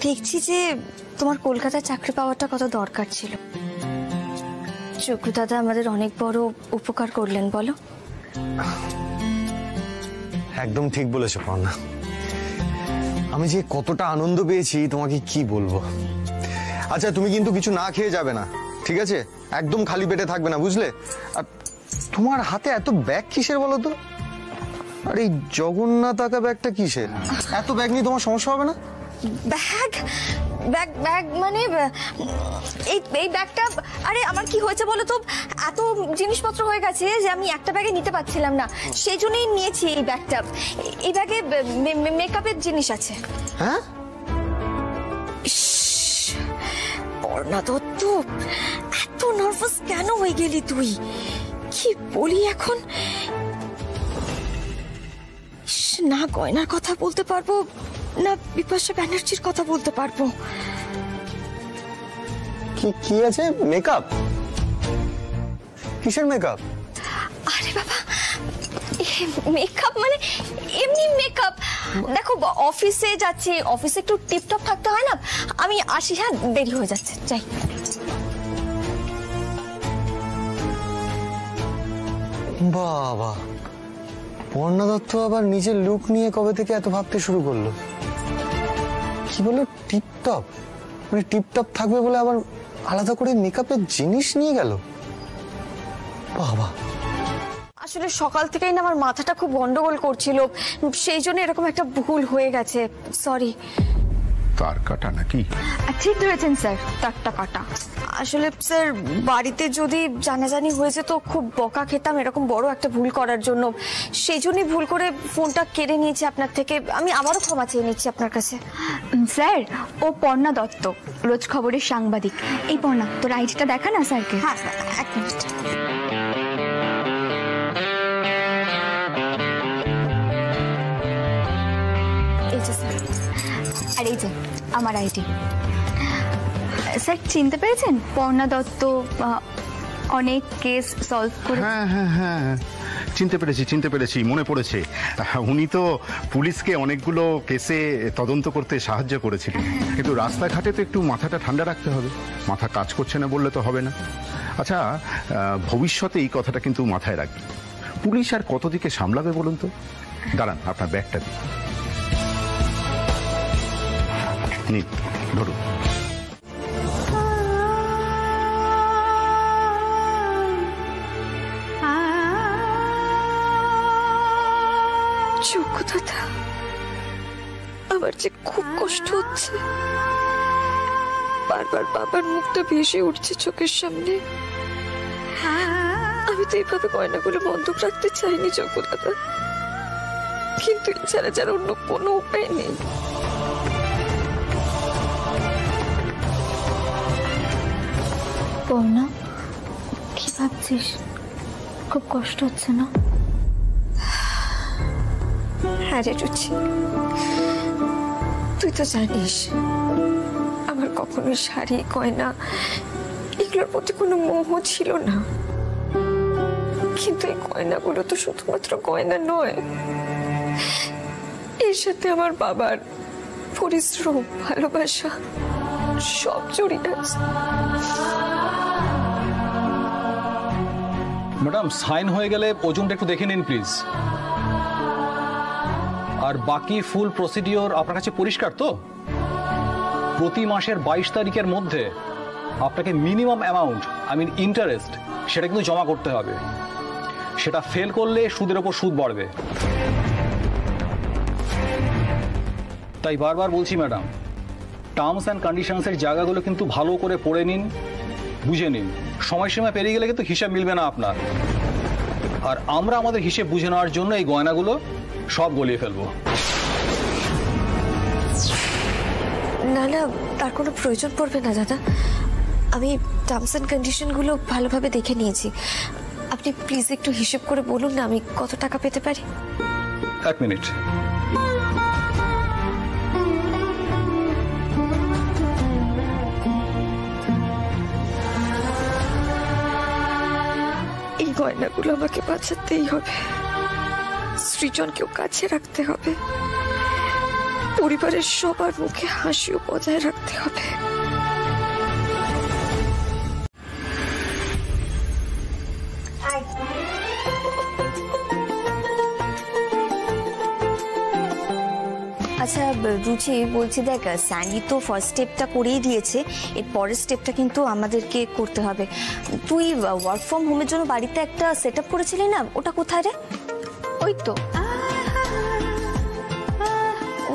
দেখছি যে তোমার কলকাতায় চাকরি পাওয়াটা কত দরকার ছিল। চক্ষু দাদা আমাদের অনেক বড় উপকার করলেন, বলো। একদম ঠিক বলেছো পর্ণা, আমি যে কতটা আনন্দ পেয়েছি তোমাকে কি বলবো। আচ্ছা তুমি কিন্তু কিছু না খেয়ে যাবে না, ঠিক আছে? একদম খালি পেটে থাকবে না, বুঝলে? আর তোমার হাতে এত ব্যাগ কিসের বলো তো? আর এই জগন্নাথ আঁকা ব্যাগটা কিসের? এত ব্যাগ নিয়ে তোমার সমস্যা হবে না? ব্যাগ ব্যাগ ব্যাগ মানে এই ব্যাগটা, আরে আমার কি হয়েছে বলো তো, এত জিনিসপত্র হয়ে গেছে যে আমি একটা ব্যাগে নিতে পারছিলাম না, সেই জন্যই নিয়েছি এই ব্যাগটা। এই ব্যাগে মেকআপের জিনিস আছে। হ্যাঁ? পর্ণা দত্ত, এত নার্ভাস কেন হয়ে গেলি তুই? কি বলি এখন? না গয়নার কথা বলতে পারবো, না বিপাশা ব্যানার্জির কথা বলতে পারবো। কি আছে? মেকআপ? কিসের মেকআপ? আরে বাবা, মেকআপ মানে এমনি মেকআপ। দেখো অফিসে যাচ্ছি, অফিসে একটু টিপটপ থাকতে হয় না। আমি আসি, হ্যাঁ দেরি হয়ে যাচ্ছে, যাই। বাবা, পর্ণা দত্ত আবার নিজের লুক নিয়ে কবে থেকে এত ভাবতে শুরু করলো? কি বলো টিপটপ? মানে টিপটপ থাকবে বলে আবার আলাদা করে মেকআপের জিনিস নিয়ে গেল? বাবা, আসলে সকাল থেকেই না আমার মাথাটা খুব গন্ডগোল করছিল, সেই জন্য এরকম একটা ভুল হয়ে গেছে, সরি। তার কাটা নাকি? ঠিক ধরেছেন স্যার, তারটা কাটা। আসলে স্যার বাড়িতে যদি জানাজানি হয়েছে তো খুব বকা খেতাম এরকম বড় একটা ভুল করার জন্য, সেই জন্যই ভুল করে ফোনটা কেড়ে নিয়েছি আপনার থেকে। আমি আবারও ক্ষমা চেয়ে নিচ্ছি আপনার কাছে। স্যার, ও পর্ণা দত্ত, রোজ খবরের সাংবাদিক। এই পর্ণা, তোর আইডিটা দেখা না স্যারকে। হ্যাঁ স্যার, এক মিনিট। এই যে স্যার, আর এই যে আমার আইডি। স্যার চিনতে পেরেছেন? পর্ণা দত্ত অনেক কেস সলভ করে। হ্যাঁ হ্যাঁ হ্যাঁ, চিনতে পেরেছি, মনে পড়েছে। উনি তো পুলিশকে অনেকগুলো কেসে তদন্ত করতে সাহায্য করেছিলেন। কিন্তু রাস্তাঘাটে তো একটু মাথাটা ঠান্ডা রাখতে হবে, মাথা কাজ করছে না বললে তো হবে না। আচ্ছা, ভবিষ্যতে এই কথাটা কিন্তু মাথায় রাখবেন। পুলিশ আর কত দিকে সামলাবে বলুন তো? দাঁড়ান, আপনার ব্যাগটা দিন, নিন, ধরুন। চক্ষু দাদা, আমার যে খুব কষ্ট হচ্ছে, বারবার বাবার মুখটা ভেসে উঠছে চোখের সামনে। আমি তো এইভাবে গয়নাগুলো বন্ধক রাখতে চাইনি চক্ষু দাদা, কিন্তু এছাড়া যার অন্য কোনো উপায় নেই। পর্ণা, কি ভাবছিস? খুব কষ্ট হচ্ছে না? হ্যাঁ রে রুচি, তুই তো জানিস আমার কখনো শাড়ি গয়না এগুলোর প্রতি কোনো মোহ ছিল না, কিন্তু এই গয়নাগুলো তো শুধুমাত্র গয়না নয়, এর সাথে আমার বাবার পরিশ্রম, ভালোবাসা সব জড়িয়ে আছে। ম্যাডাম, সাইন হয়ে গেলে ওজনটা একটু দেখে নিন প্লিজ। আর বাকি ফুল প্রসিডিওর আপনার কাছে পরিষ্কার তো? প্রতি মাসের 22 তারিখের মধ্যে আপনাকে মিনিমাম অ্যামাউন্ট, ইন্টারেস্ট, সেটা কিন্তু জমা করতে হবে। সেটা ফেল করলে সুদের ওপর সুদ বাড়বে। তাই বারবার বলছি ম্যাডাম, টার্মস অ্যান্ড কন্ডিশনসের জায়গাগুলো কিন্তু ভালো করে পড়ে নিন, বুঝে নিন। সময়সীমা পেরিয়ে গেলে কিন্তু হিসাব মিলবে না আপনার। আর আমরা আমাদের হিসেব বুঝে নেওয়ার জন্য এই গয়নাগুলো সব গলিয়ে ফেলবো। না না, তার কোনো প্রয়োজন পড়বে না দাদা, আমি টার্মস অ্যান্ড কন্ডিশনগুলো ভালোভাবে দেখে নিয়েছি। আপনি প্লিজ একটু হিসেব করে বলুন না আমি কত টাকা পেতে পারি। এক মিনিট। এই গয়নাগুলো আমাকে বাঁচাতেই হবে। সৃজনকেও কাছে রাখতে হবে, পরিবারের সবার মুখে হাসিও বজায় রাখতে হবে। আচ্ছা রুচি, বলছি দেখ, স্যান্ডি তো ফার্স্ট স্টেপটা করেই দিয়েছে, এর পরের স্টেপটা কিন্তু আমাদেরকে করতে হবে। তুই ওয়ার্ক ফ্রম হোমের জন্য বাড়িতে একটা সেট আপ করেছিলি না, ওটা কোথায় রে? ওই তো।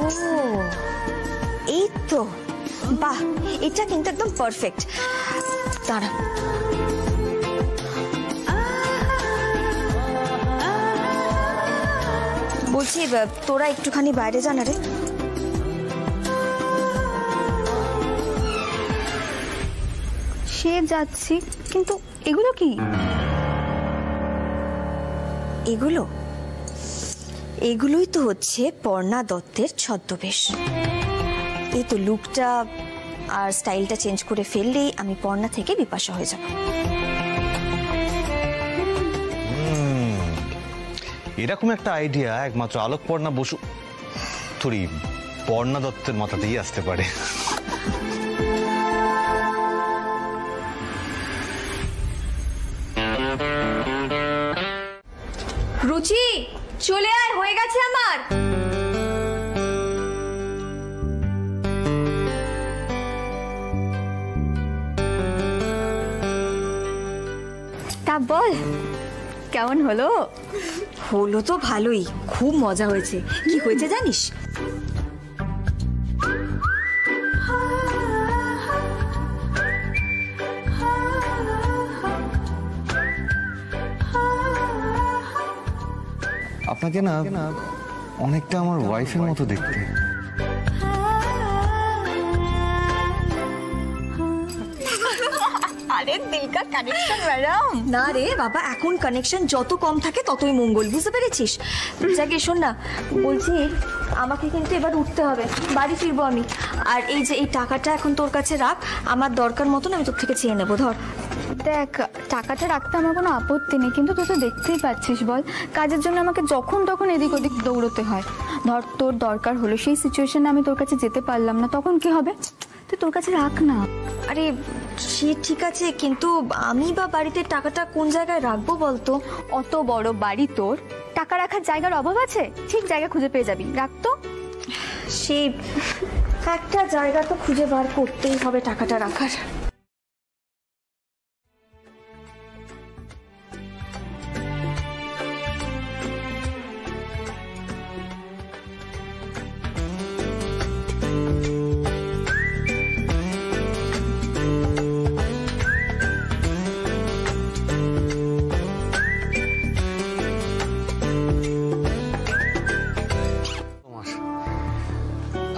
ও এই তো, বাহ, এটা কিন্তু একদম পারফেক্ট। দাঁড়া, বলছি তোরা একটুখানি বাইরে যা না রে। সে যাচ্ছি, কিন্তু এগুলো কি? এগুলোই তো হচ্ছে পর্ণা দত্তের ছদ্মবেশ। এই তো লুকটা আর স্টাইলটা চেঞ্জ করে ফেললেই আমি পর্ণা থেকে বিপাশা হয়ে যাব। এরকম একটা আইডিয়া একমাত্র আলোকপর্ণা বসু থরি পর্ণা দত্তের মাথাতেই আসতে পারে। রুচি চলে আয়, হয়ে গেছে আমার। তা বল, কেমন হলো? হলো তো ভালোই, খুব মজা হয়েছে। কি হয়েছে জানিস? আপনাকে না অনেকটা আমার ওয়াইফের মতো দেখতে। আরে দিল কা কানেকশন ম্যাডাম। না রে বাবা, এখন কানেকশন যত কম থাকে ততই মঙ্গল, বুঝতে পেরেছিস? যাকে শোন না, বলছি আমাকে কিন্তু এবার উঠতে হবে, বাড়ি ফিরবো আমি। আর এই যে এই টাকাটা এখন তোর কাছে রাখ, আমার দরকার মতন আমি তোর থেকে চেয়ে নেবো। ধর। দেখ, টাকাটা রাখতে আমার কোনো আপত্তি নেই, কিন্তু তুই তো দেখতেই পাচ্ছিস বল, কাজের জন্য আমাকে যখন তখন এদিক ওদিক দৌড়তে হয়। ধর তোর দরকার হলো, সেই সিচুয়েশনে আমি তোর কাছে যেতে পারলাম না, তখন কি হবে? তুই তোর কাছে রাখ না। আরে সে ঠিক আছে, কিন্তু আমি বা বাড়িতে টাকাটা কোন জায়গায় রাখবো বলতো? অত বড় বাড়ি, তোর টাকা রাখার জায়গার অভাব আছে? ঠিক জায়গা খুঁজে পেয়ে যাবি, রাখ তো। সে একটা জায়গা তো খুঁজে বার করতেই হবে টাকাটা রাখার।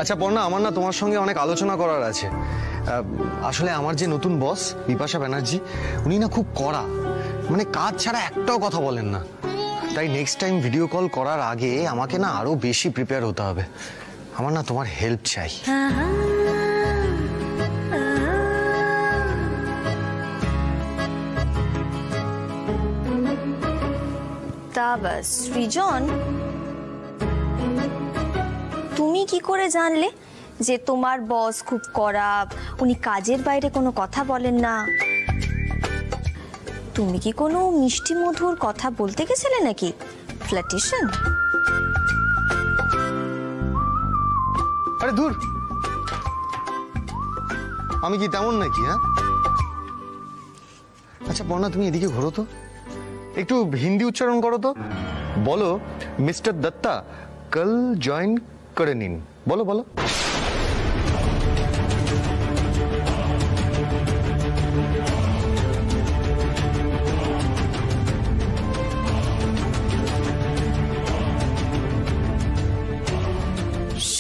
আচ্ছা পর্ণা, আমার না তোমার সঙ্গে অনেক আলোচনা করার আছে। আসলে আমার যে নতুন বস বিপাশা ব্যানার্জি, উনি না খুব কড়া, মানে কাজ ছাড়া একটাও কথা বলেন না। তাই নেক্সট টাইম ভিডিও কল করার আগে আমাকে না আরো বেশি প্রিপেয়ার হতে হবে। আমার না তোমার হেল্প চাই। তা সৃজন, তুমি কি করে জানলে যে তোমার বস খুব কড়া, উনি কাজের বাইরে কোনো কথা বলেন না? তুমি কি কোনো মিষ্টি মধুর কথা বলতে গেছিলে নাকি? ফ্ল্যাটিশন? আরে দূর, আমি কি তেমন নাকি? হ্যাঁ, আচ্ছা পর্ণা, তুমি এদিকে ঘোরো তো, একটু হিন্দি উচ্চারণ করো তো। বলো মিস্টার দত্তা কাল জয়েন করে নিন। বলো বলো।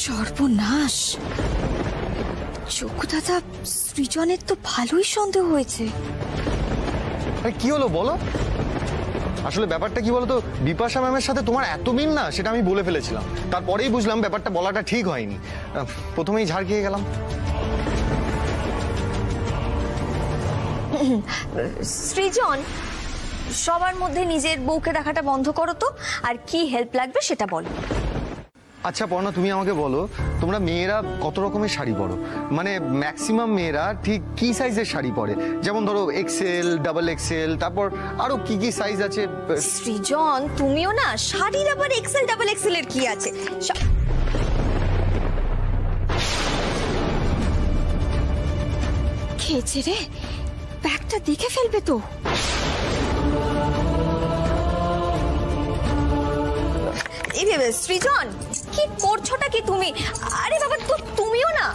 সর্বনাশ, চোখু দাদা, সৃজনের তো ভালোই সন্দেহ হয়েছে। আরে কি হলো বলো? আসলে ব্যাপারটা কি বলতো, বিপাশা ম্যামের সাথে তোমার এত মিল না, সেটা আমি বলে ফেলেছিলাম। তারপরেই বুঝলাম ব্যাপারটা বলাটা ঠিক হয়নি, প্রথমেই ঝাড় খেয়ে গেলাম। সৃজন, সবার মধ্যে নিজের বউকে দেখাটা বন্ধ করো তো, আর কি হেল্প লাগবে সেটা বলো। আচ্ছা পর্ণা, তুমি আমাকে বলো, তোমরা মেয়েরা কত রকমের শাড়ি পরো? মানে ম্যাক্সিমাম মেয়েরা ঠিক কি সাইজের শাড়ি পরে? যেমন ধরো এক্সেল, ডাবল এক্সেল, তারপর আরো কি কি সাইজ আছে? সৃজন, তুমিও না, শাড়ির আবার এক্সেল ডাবল এক্সেল এর কি আছে? খেয়েছে রে, ব্যাগটা দেখে ফেলবে তো। সৃজন, কি করছোটা কি তুমি? আরে বাবা, তো তুমিও না,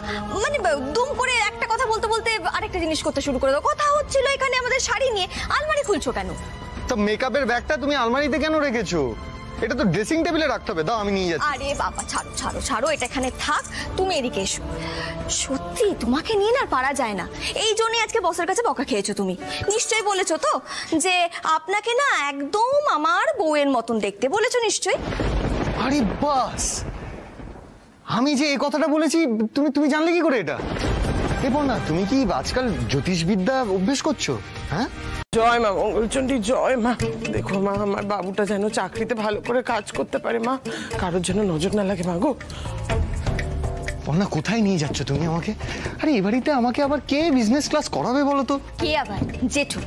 মানে দুম করে একটা কথা বলতে বলতে আরেকটা জিনিস করতে শুরু করে দাও। কথা হচ্ছিল এখানে আমাদের শাড়ি নিয়ে, আলমারি খুলছো কেন? তো মেকআপের ব্যাগটা তুমি আলমারিতে কেন রেখেছো? এটা তো ড্রেসিং টেবিলে রাখতে হবে। দাও, আমি নিয়ে যাচ্ছি। আরে বাবা, ছাড়ো ছাড়ো ছাড়ো, এটা এখানে থাক, তুমি এদিকে এসো। সত্যি তোমাকে নিয়ে না পারা যায় না, এই জন্যই আজকে বসের কাছে বকা খেয়েছো তুমি। নিশ্চয়ই বলেছো তো যে আপনাকে না একদম আমার বউয়ের মতন দেখতে, বলেছো নিশ্চয়ই। আরে বাস, আমি যে এই কথাটা বলেছি তুমি তুমি জানলে কি করে এটা? এরপর না, তুমি কি আজকাল জ্যোতিষবিদ্যা অভ্যেস করছো? হ্যাঁ, জয় মা মঙ্গলচণ্ডী, জয় মা। দেখো মা, আমার বাবুটা যেন চাকরিতে ভালো করে কাজ করতে পারে মা, কারোর জন্য নজর না লাগে মা গো। পর্ণা, কোথায় নিয়ে যাচ্ছ তুমি আমাকে? আরে এ বাড়িতে আমাকে আবার কে বিজনেস ক্লাস করাবে বলো তো? কে আবার? জেঠু।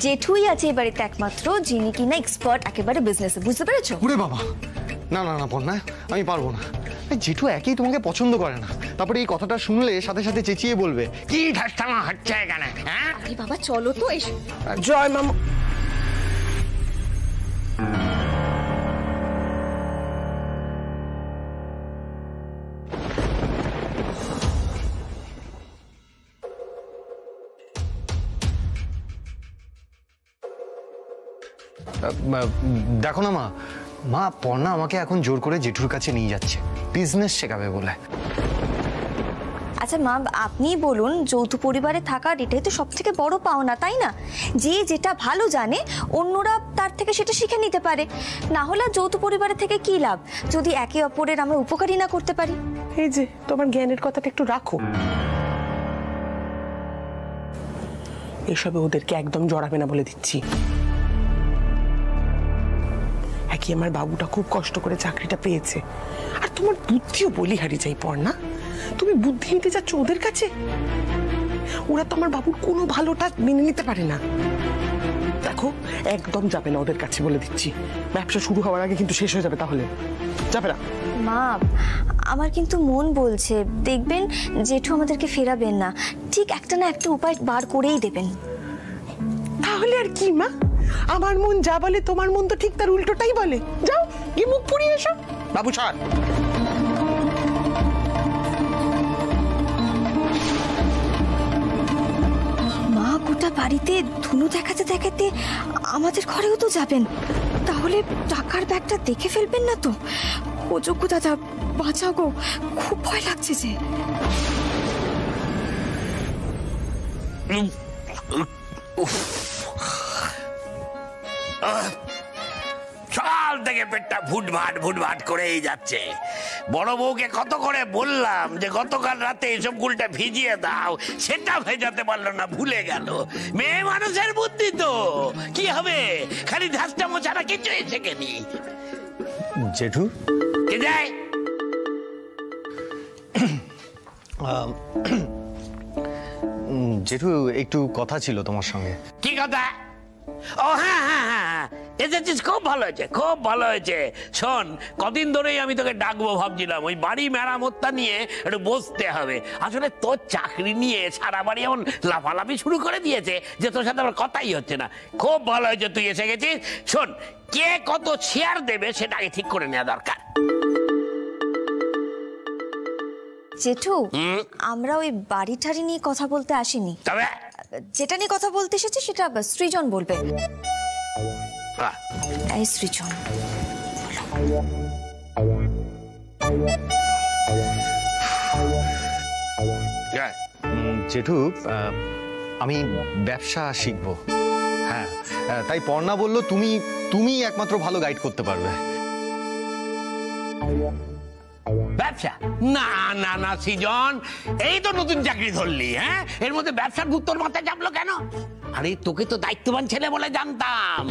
জেঠুই আছে এই বাড়িতে একমাত্র যিনি কিনা এক্সপার্ট একেবারে বিজনেসে, বুঝতে পেরেছো? ওরে বাবা, না না না পর্ণা, আমি পারবো না। জেঠু একই তোমাকে পছন্দ করে না, তারপরে এই কথাটা শুনলে সাথে সাথে চেঁচিয়ে বলবে কি ঠাট্টামা হচ্ছে এখানে। হ্যাঁ, আরে বাবা চলো তো, এসো। জয় মা। দেখো না মা, মা পর্ণা আমাকে এখন জোর করে জেঠুর কাছে নিয়ে যাচ্ছে বিজনেস শেখাবে বলে। আচ্ছা মা, আপনিই বলুন, যৌথ পরিবারে থাকার এটাই তো সব থেকে বড় পাওনা, তাই না? যে যেটা ভালো জানে অন্যরা তার থেকে সেটা শিখে নিতে পারে। না হলে যৌথ পরিবারের থেকে কি লাভ যদি একে অপরের আমরা উপকারই না করতে পারি? এই যে তোমার জ্ঞানের কথাটা একটু রাখো, এসবে ওদেরকে একদম জড়াবে না বলে দিচ্ছি। একই আমার বাবুটা খুব কষ্ট করে চাকরিটা পেয়েছে, আর তোমার বুদ্ধিও বলিহারি যাই পড়না। তুমি বুদ্ধি নিতে যাচ্ছ ওদের কাছে, ওরা তো আমার বাবুর কোনো ভালোটা মেনে নিতে পারে না। দেখো, একদম যাবে না ওদের কাছে বলে দিচ্ছি। ব্যবসা শুরু হওয়ার আগে কিন্তু শেষ হয়ে যাবে, তাহলে যাবে না। মা, আমার কিন্তু মন বলছে দেখবেন জেঠু আমাদেরকে ফেরাবেন না, ঠিক একটা না একটা উপায় বার করেই দেবেন। তাহলে আর কি মা, আমার মন যা বলে তোমার মন তো ঠিক তার উল্টোটাই বলে। যাও গিয়ে মুখ পুড়িয়ে এসো। বাবু ছাড়। মা গোটা বাড়িতে ধুনো দেখাতে দেখাতে আমাদের ঘরেও তো যাবেন, তাহলে টাকার ব্যাগটা দেখে ফেলবেন না তো? অযোগ্য দাদা, বাঁচাও গো, খুব ভয় লাগছে যে। সকাল থেকে পেটটা ভুটভাট ভুটভাট করেই যাচ্ছে। বড় বউকে কত করে বললাম যে গতকাল রাতে এসব গুলটা ভিজিয়ে দাও, সেটা ভেজাতে পারলো না, ভুলে গেল। মেয়ে মানুষের বুদ্ধি তো কি হবে, খালি ধাসটা মোছাটা কিছুই শেখেনি। জেঠু, কে যায়? জেঠু একটু কথা ছিল তোমার সঙ্গে। কি কথা? ও হ্যাঁ হ্যাঁ হ্যাঁ, এসেছিস, খুব ভালো হয়েছে, খুব ভালো হয়েছে। শোন, কদিন ধরেই আমি তোকে ডাকবো ভাবছিলাম, ওই বাড়ি মেরামতটা নিয়ে একটু বসতে হবে। আসলে তোর চাকরি নিয়ে সারা বাড়ি এমন লাফালাফি শুরু করে দিয়েছে যে তোর সাথে আমার কথাই হচ্ছে না। খুব ভালো হয়েছে তুই এসে গেছিস। শোন, কে কত শেয়ার দেবে সেটা আগে ঠিক করে নেওয়া দরকার। জেঠু, আমরা ওই বাড়ি ঠাড়ি নিয়ে কথা বলতে আসিনি, তবে যেটা নিয়ে কথা বলতে এসেছি সেটা সৃজন বলবে। হ্যাঁ, এই সৃজন, জেঠু, আমি ব্যবসা শিখবো। হ্যাঁ, তাই পর্ণা বলল তুমি তুমি একমাত্র ভালো গাইড করতে পারবে। ব্যবসা? না না না সৃজন, এই তো নতুন চাকরি ধরলি, হ্যাঁ, এর মধ্যে ব্যবসার ভূত তোর মাথায় চাপলো কেন? আরে তোকে তো দায়িত্ববান ছেলে বলে জানতাম।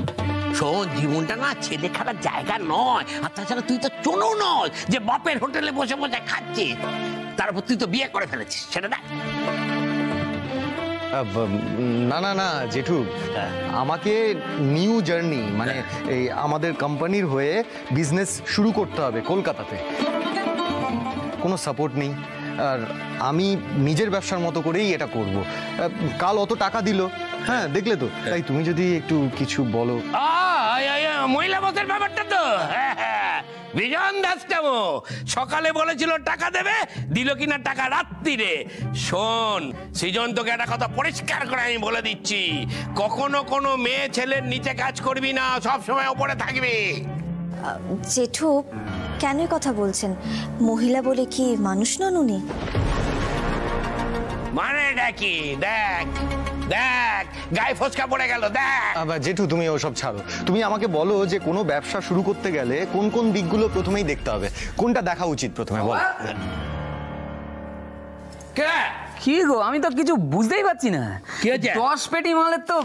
শোন, জীবনটা না ছেলে খেলার জায়গা নয়। আর তাছাড়া তুই তো চোনো নয় যে বাপের হোটেলে বসে বসে খাচ্ছিস। তারপর তুই তো বিয়ে করে ফেলেছিস, সেটা দেখ। না না না জেঠু, আমাকে নিউ জার্নি মানে এই আমাদের কোম্পানির হয়ে বিজনেস শুরু করতে হবে কলকাতাতে। কোনো সাপোর্ট নেই, আর আমি নিজের ব্যবসার মতো করেই এটা করব। কাল অত টাকা দিল, হ্যাঁ দেখলে তো। তাই তুমি যদি একটু কিছু বলো। মহিলা বসের ব্যাপারটা তো বিজন দাসটামো সকালে বলেছিল টাকা দেবে, দিল কিনা টাকা রাত্রিরে। শোন সৃজন, তোকে একটা কথা পরিষ্কার করে আমি বলে দিচ্ছি, কখনো কোনো মেয়ে ছেলের নিচে কাজ করবি না, সব সময় ওপরে থাকবি। জেঠু কেন এই কথা বলছেন? মহিলা বলে কি মানুষ নন উনি? মানে কি? দেখ দেখ, গায়ে ফসকা পড়ে গেল, দেখ। জেঠু তুমি ওসব ছাড়ো, তুমি আমাকে বলো যে কোনো ব্যবসা শুরু করতে গেলে কোন কোন দিকগুলো প্রথমেই দেখতে হবে, কোনটা দেখা উচিত প্রথমে বল। কি গো, আমি তো কিছু বুঝতেই পারছি না। 10 পেটি মালের তো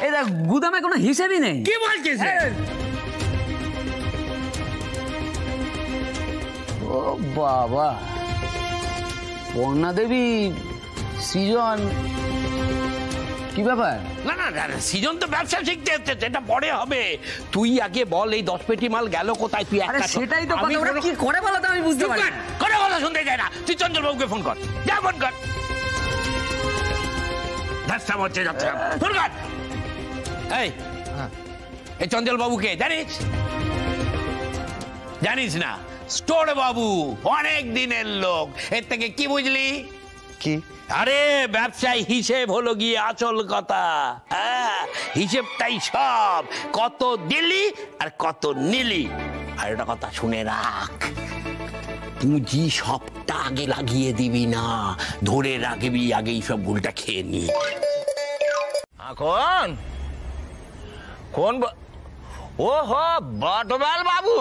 এই দেখ গুদামে কোনো হিসেবই নেই। কি বলছিস? ও বাবা, পর্ণা দেবী, সৃজন, কি ব্যাপার? না না না, সৃজন তো ব্যবসা শিখতে এসেছে, সেটা পরে হবে। তুই আগে বল এই 10 পেটি মাল গেল কোথায়? তুই আরে সেটাই তো কথা, ওরা কি করে বলো তো আমি বুঝতে পারি না। কোনো কথা শুনতে চাই না। তুই চঞ্চলবাবুকে ফোন কর, যা ফোন কর। ধাসটা মরছে যাচ্ছে, ফোন কর। এই চঞ্চলবাবুকে জানিস? জানিস না? স্টোর বাবু, অনেক দিনের লোক। এর থেকে কি বুঝলি? কি? আরে ব্যবসায় হিসেব হলো গিয়ে আসল কথা। হ্যাঁ, হিসেবটাই সব। কত দিলি আর কত নিলি। আর একটা কথা শুনে রাখ, পুঁজি সবটা আগে লাগিয়ে দিবি না, ধরে রাখবি আগেই সব গুলটা খেয়ে নি। कौन कौन ओ हो बटवाल बाबू।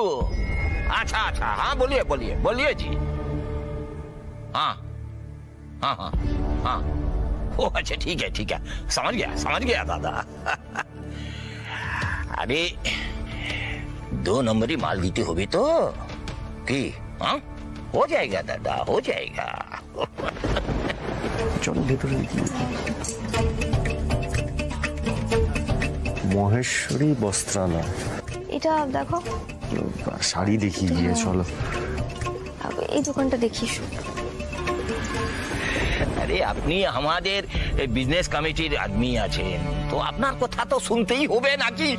अच्छा अच्छा, हाँ बोलिए बोलिए बोलिए जी। हाँ हाँ हाँ हाँ, ओ अच्छा ठीक है समझ गया दादा। अरे 2 नंबरी माल दीती होगी तो की? हाँ हो जाएगा दादा, हो जाएगा। চলো ভেতরে দেখি। মহেশ্বরী বস্ত্রালয়, এটা দেখো, শাড়ি দেখি গিয়ে। চলো এই দোকানটা দেখিস। अरे अपनी हमारे बिजनेस कमिटीर आदमी आছেন তো আপনার কথা তো শুনতেই হবে নাকি?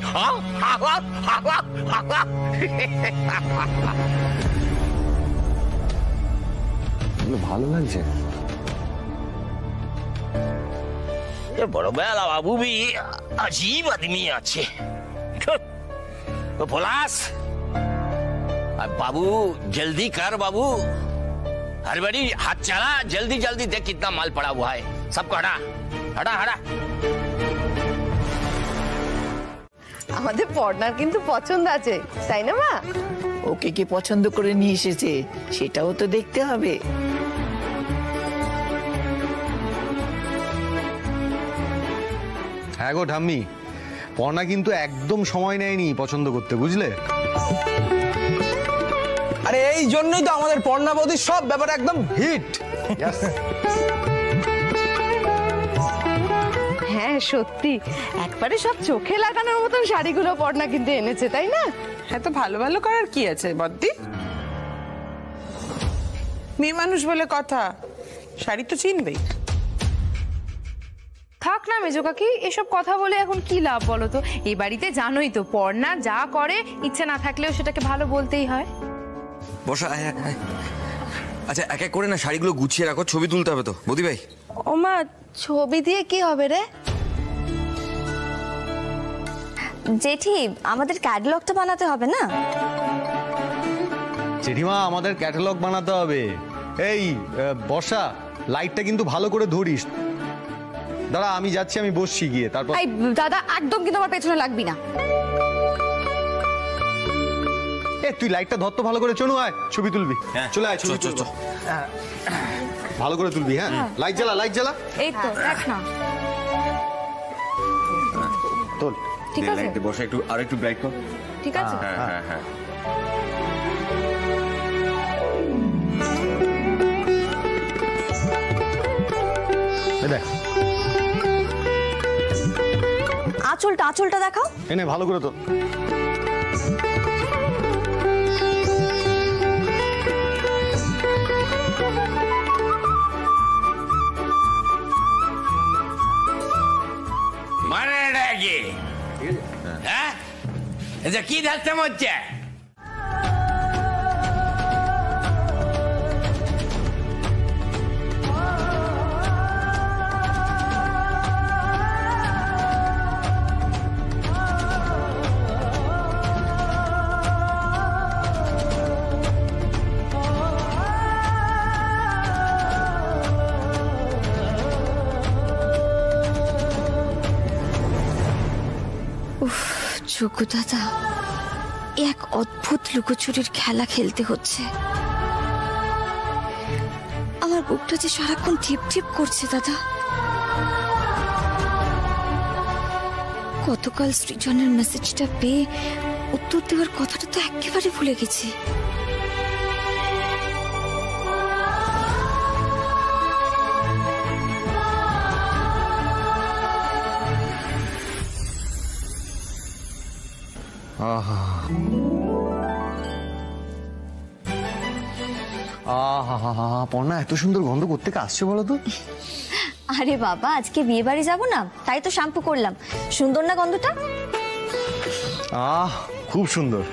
ভালো লাগছে। ये बड़ोबेला बाबू भी अजीब आदमी আছে। तो पलाश अब बाबू जल्दी कर बाबू, हर बड़ी हाथ चला, जल्दी जल्दी देख कितना माल पड़ा हुआ है, सबको हटा हटा हटा। আমাদের পর্ণার কিন্তু পছন্দ আছে, তাই না মা? ওকে কি পছন্দ করে নিয়ে এসেছে সেটাও তো দেখতে হবে। হ্যাঁ গো ঠাম্মি, পর্ণা কিন্তু একদম সময় নেয়নি পছন্দ করতে, বুঝলে? আরে এই জন্যই তো আমাদের পর্ণা বৌদির সব ব্যাপারে একদম হিট। হ্যাঁ সত্যি, একবারে সব চোখে লাগানোর মতন শাড়িগুলো পর্ণা কিন্তু এনেছে, তাই না? হ্যাঁ, তো ভালো ভালো করার কি আছে বদ্দি? মেয়ে মানুষ বলে কথা, শাড়ি তো চিনবেই। থাক না মেজো কাকি, এসব কথা বলে এখন কি লাভ বলো তো? এই বাড়িতে জানোই তো পর্ণা যা করে, ইচ্ছে না থাকলেও সেটাকে ভালো বলতেই হয়। বসা। আচ্ছা এক এক করে না শাড়িগুলো গুছিয়ে রাখো, ছবি তুলতে হবে তো বৌদি ভাই। ও মা, ছবি দিয়ে কি হবে রে? জেঠি, আমাদের ক্যাটালগটা বানাতে হবে না? জেঠিমা, আমাদের ক্যাটালগ বানাতে হবে। এই বর্ষা, লাইটটা কিন্তু ভালো করে ধরিস। দাঁড়া, আমি যাচ্ছি, আমি বসছি গিয়ে। তারপর এই দাদা, একদম কিন্তু আমার পেছনে লাগবি না। তুই লাইটটা ধর তো ভালো করে। চনু আয়, ছবি তুলবি। চলে আয়, ছবি তুলবো। ভালো করে তুলবি। হ্যাঁ, লাইট জ্বালা, লাইট জ্বালা। এই তো দেখ না। তোল। ঠিক আছে বসে একটু আর একটু ব্রাইট কর। ঠিক আছে হ্যাঁ হ্যাঁ হ্যাঁ দেখ আঁচলটা দেখাও। এনে ভালো করে তোল। মানে এটা কি? হ্যাঁ, এটা কি সিস্টেম হচ্ছে? যোগ্য দাদা, এক অদ্ভুত লুকোচুরির খেলা খেলতে হচ্ছে। আমার বুকটা যে সারাক্ষণ টিপ টিপ করছে দাদা। গতকাল সৃজনের মেসেজটা পেয়ে উত্তর দেওয়ার কথাটা তো একেবারে ভুলে গেছি। পর্ণা, এত সুন্দর গন্ধ কোত্থেকে আসছে বলো তো? আরে বাবা, আজকে বিয়ে বাড়ি যাবো না, তাই তো শ্যাম্পু করলাম। সুন্দর না গন্ধটা? খুব সুন্দর।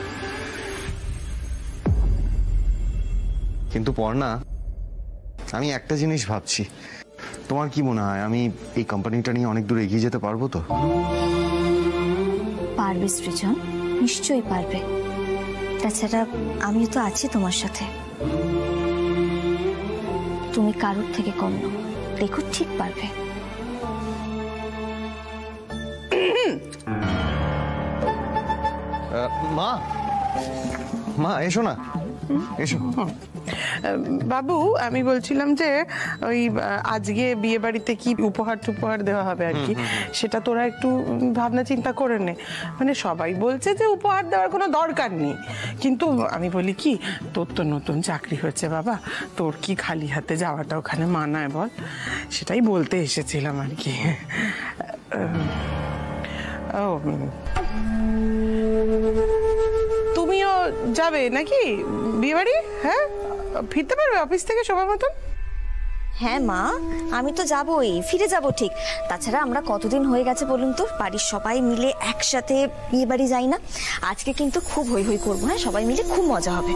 কিন্তু পর্ণা, আমি একটা জিনিস ভাবছি, তোমার কি মনে হয় আমি এই কোম্পানিটা নিয়ে অনেক দূর এগিয়ে যেতে পারবো তো? পারবে সৃজন, নিশ্চয়ই পারবে। তাছাড়া আমিও তো আছি তোমার সাথে। তুমি কারোর থেকে কম নও, দেখো ঠিক পারবে। মা, মা এসো না, এসো। বাবু, আমি বলছিলাম যে ওই আজকে বিয়ে বাড়িতে কি উপহার দেওয়া হবে আর কি, সেটা তোরা একটু ভাবনা চিন্তা করে নে। মানে সবাই বলছে যে উপহার দেওয়ার কোনো দরকার নেই, কিন্তু আমি বলি কি, তোর তো নতুন চাকরি হয়েছে বাবা, তোর কি খালি হাতে যাওয়াটা ওখানে মানায় বল? সেটাই বলতে এসেছিলাম আর কি। ও, তুমিও যাবে নাকি বিয়ে বাড়ি? হ্যাঁ, ফিরতে পারবে অফিস থেকে সময় মতন? হ্যাঁ মা, আমি তো যাবই, ফিরে যাব ঠিক। তাছাড়া আমরা কতদিন হয়ে গেছে বলুন তো বাড়ির সবাই মিলে একসাথে বিয়ে বাড়ি যাই না। আজকে কিন্তু খুব হই হই করবো, হ্যাঁ সবাই মিলে খুব মজা হবে।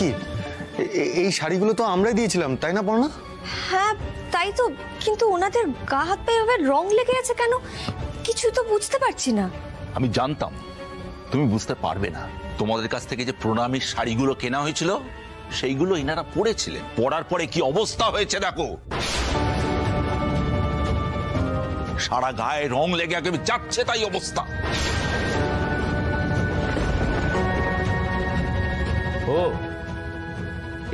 কি এই শাড়িগুলো তো আমরাই দিয়েছিলাম, তাই না পর্ণা? হ্যাঁ তাই তো, কিন্তু ওনাদের গা হাত পায়ে এভাবে রং লেগে আছে কেন, কিছু তো বুঝতে পারছি না। আমি জানতাম তুমি বুঝতে পারবে না। তোমাদের কাছ থেকে যে প্রণামীর শাড়িগুলো কেনা হয়েছিল সেইগুলো ইনারা পরেছিলেন, পরার পরে কি অবস্থা হয়েছে দেখো। সারা গায়ে রং লেগে একেবারে যাচ্ছে তাই অবস্থা। ও,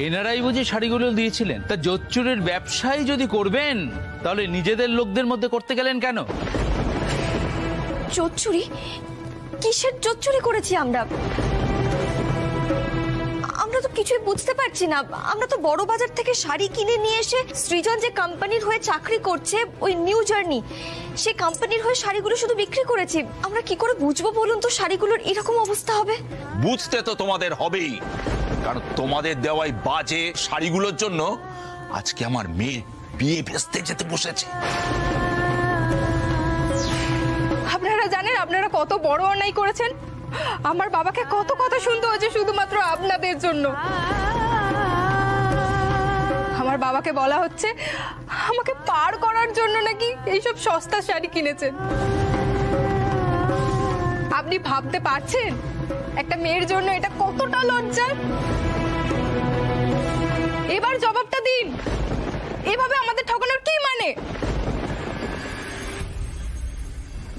এনারাই বুঝি শাড়িগুলো দিয়েছিলেন? তা জোচ্চুরের ব্যবসায় যদি করবেন তাহলে নিজেদের লোকদের মধ্যে করতে গেলেন কেন? জোচ্চুরি? কিসের জোচ্চুরি করেছি আমরা? আমরা তো কিছুই বুঝতে পারছি না। আমরা তো বড় বাজার থেকে শাড়ি কিনে নিয়ে এসে সৃজন যে কোম্পানির হয়ে চাকরি করছে, ওই নিউ জার্নি, সেই কোম্পানির হয়ে শাড়িগুলো শুধু বিক্রি করেছি। আমরা কি করে বুঝবো বলুন তো শাড়িগুলোর এরকম অবস্থা হবে? বুঝতে তো তোমাদের হবেই, কারণ তোমাদের দেওয়াই বাজে শাড়িগুলোর জন্য আজকে আমার মেয়ে বিয়ে ভেস্তে যেতে বসেছে। আপনারা জানেন আপনারা কত বড় অন্যায় করেছেন? আমার বাবাকে কত কথা শুনতে হয়েছে শুধুমাত্র আপনাদের জন্য। আমার বাবাকে বলা হচ্ছে আমাকে পার করার জন্য নাকি এইসব সস্তা শাড়ি কিনেছেন। আপনি ভাবতে পারছেন একটা মেয়ের জন্য এটা কতটা লজ্জার? এবার জবাবটা দিন, এভাবে আমাদের ঠকানোর কি মানে?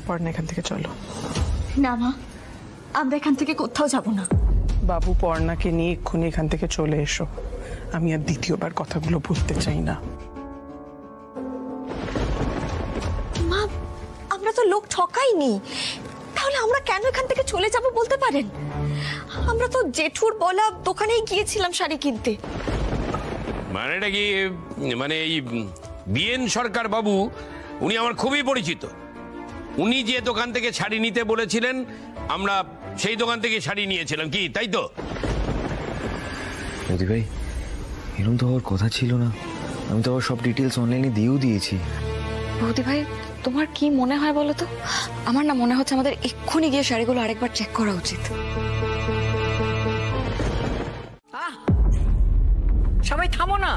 পড়না, এখান থেকে চলো। না মা, আমরা এখান থেকে কোথাও যাব না। বাবু পর্ণাকে নিয়ে এক্ষুনি এখান থেকে চলে এসো। আমি আর দ্বিতীয়বার কথাগুলো বলতে চাই না। মা, আমরা তো লোক ঠকাইনি, তাহলে আমরা কেন এখান থেকে চলে যাব বলতে পারেন? আমরা তো জেঠুর বলা দোকানেই গিয়েছিলাম শাড়ি কিনতে। মানেটা কি, মানে এই বিএন সরকার বাবু উনি আমার খুবই পরিচিত। উনি যে দোকান থেকে শাড়ি নিতে বলেছিলেন আমরা সেই দোকান থেকে শাড়ি নিয়েছিলাম, কি তাই তো? বৌদি ভাই, এরকম তো হওয়ার কথা ছিল না। আমি তো আবার সব ডিটেলস অনলাইনে দিয়েও দিয়েছি। বৌদি ভাই, তোমার কি মনে হয় বলো তো? আমার না মনে হচ্ছে আমাদের এক্ষুনি গিয়ে শাড়িগুলো আরেকবার চেক করা উচিত। সবাই থামো না।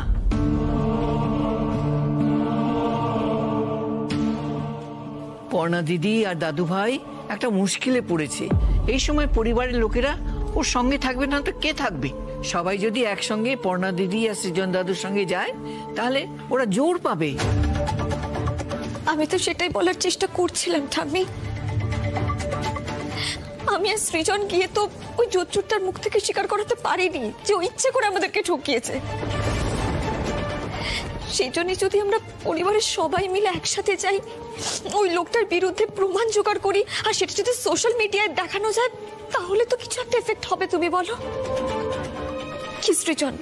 পর্ণা দিদি আর দাদু ভাই একটা মুশকিলে পড়েছে। এই সময় পরিবারের লোকেরা ওর সঙ্গে থাকবে না তো কে থাকবে? সবাই যদি একসঙ্গে পর্ণা দিদি আর সৃজন দাদুর সঙ্গে যায় তাহলে ওরা জোর পাবে। আমি তো সেটাই বলার চেষ্টা করছিলাম ঠাম্মি। আমি আর সৃজন গিয়ে তো ওই জোচ্চুরটার মুখ থেকে স্বীকার করাতে পারিনি যে ও ইচ্ছে করে আমাদেরকে ঠকিয়েছে। সেই জন্যই যদি আমরা পরিবারের সবাই মিলে একসাথে যাই, ওই লোকটার বিরুদ্ধে প্রমাণ জোগাড় করি, আর সেটা যদি সোশ্যাল মিডিয়ায় দেখানো যায়, তাহলে তো কিছু একটা এফেক্ট হবে। তুমি বলো কি সৃজন,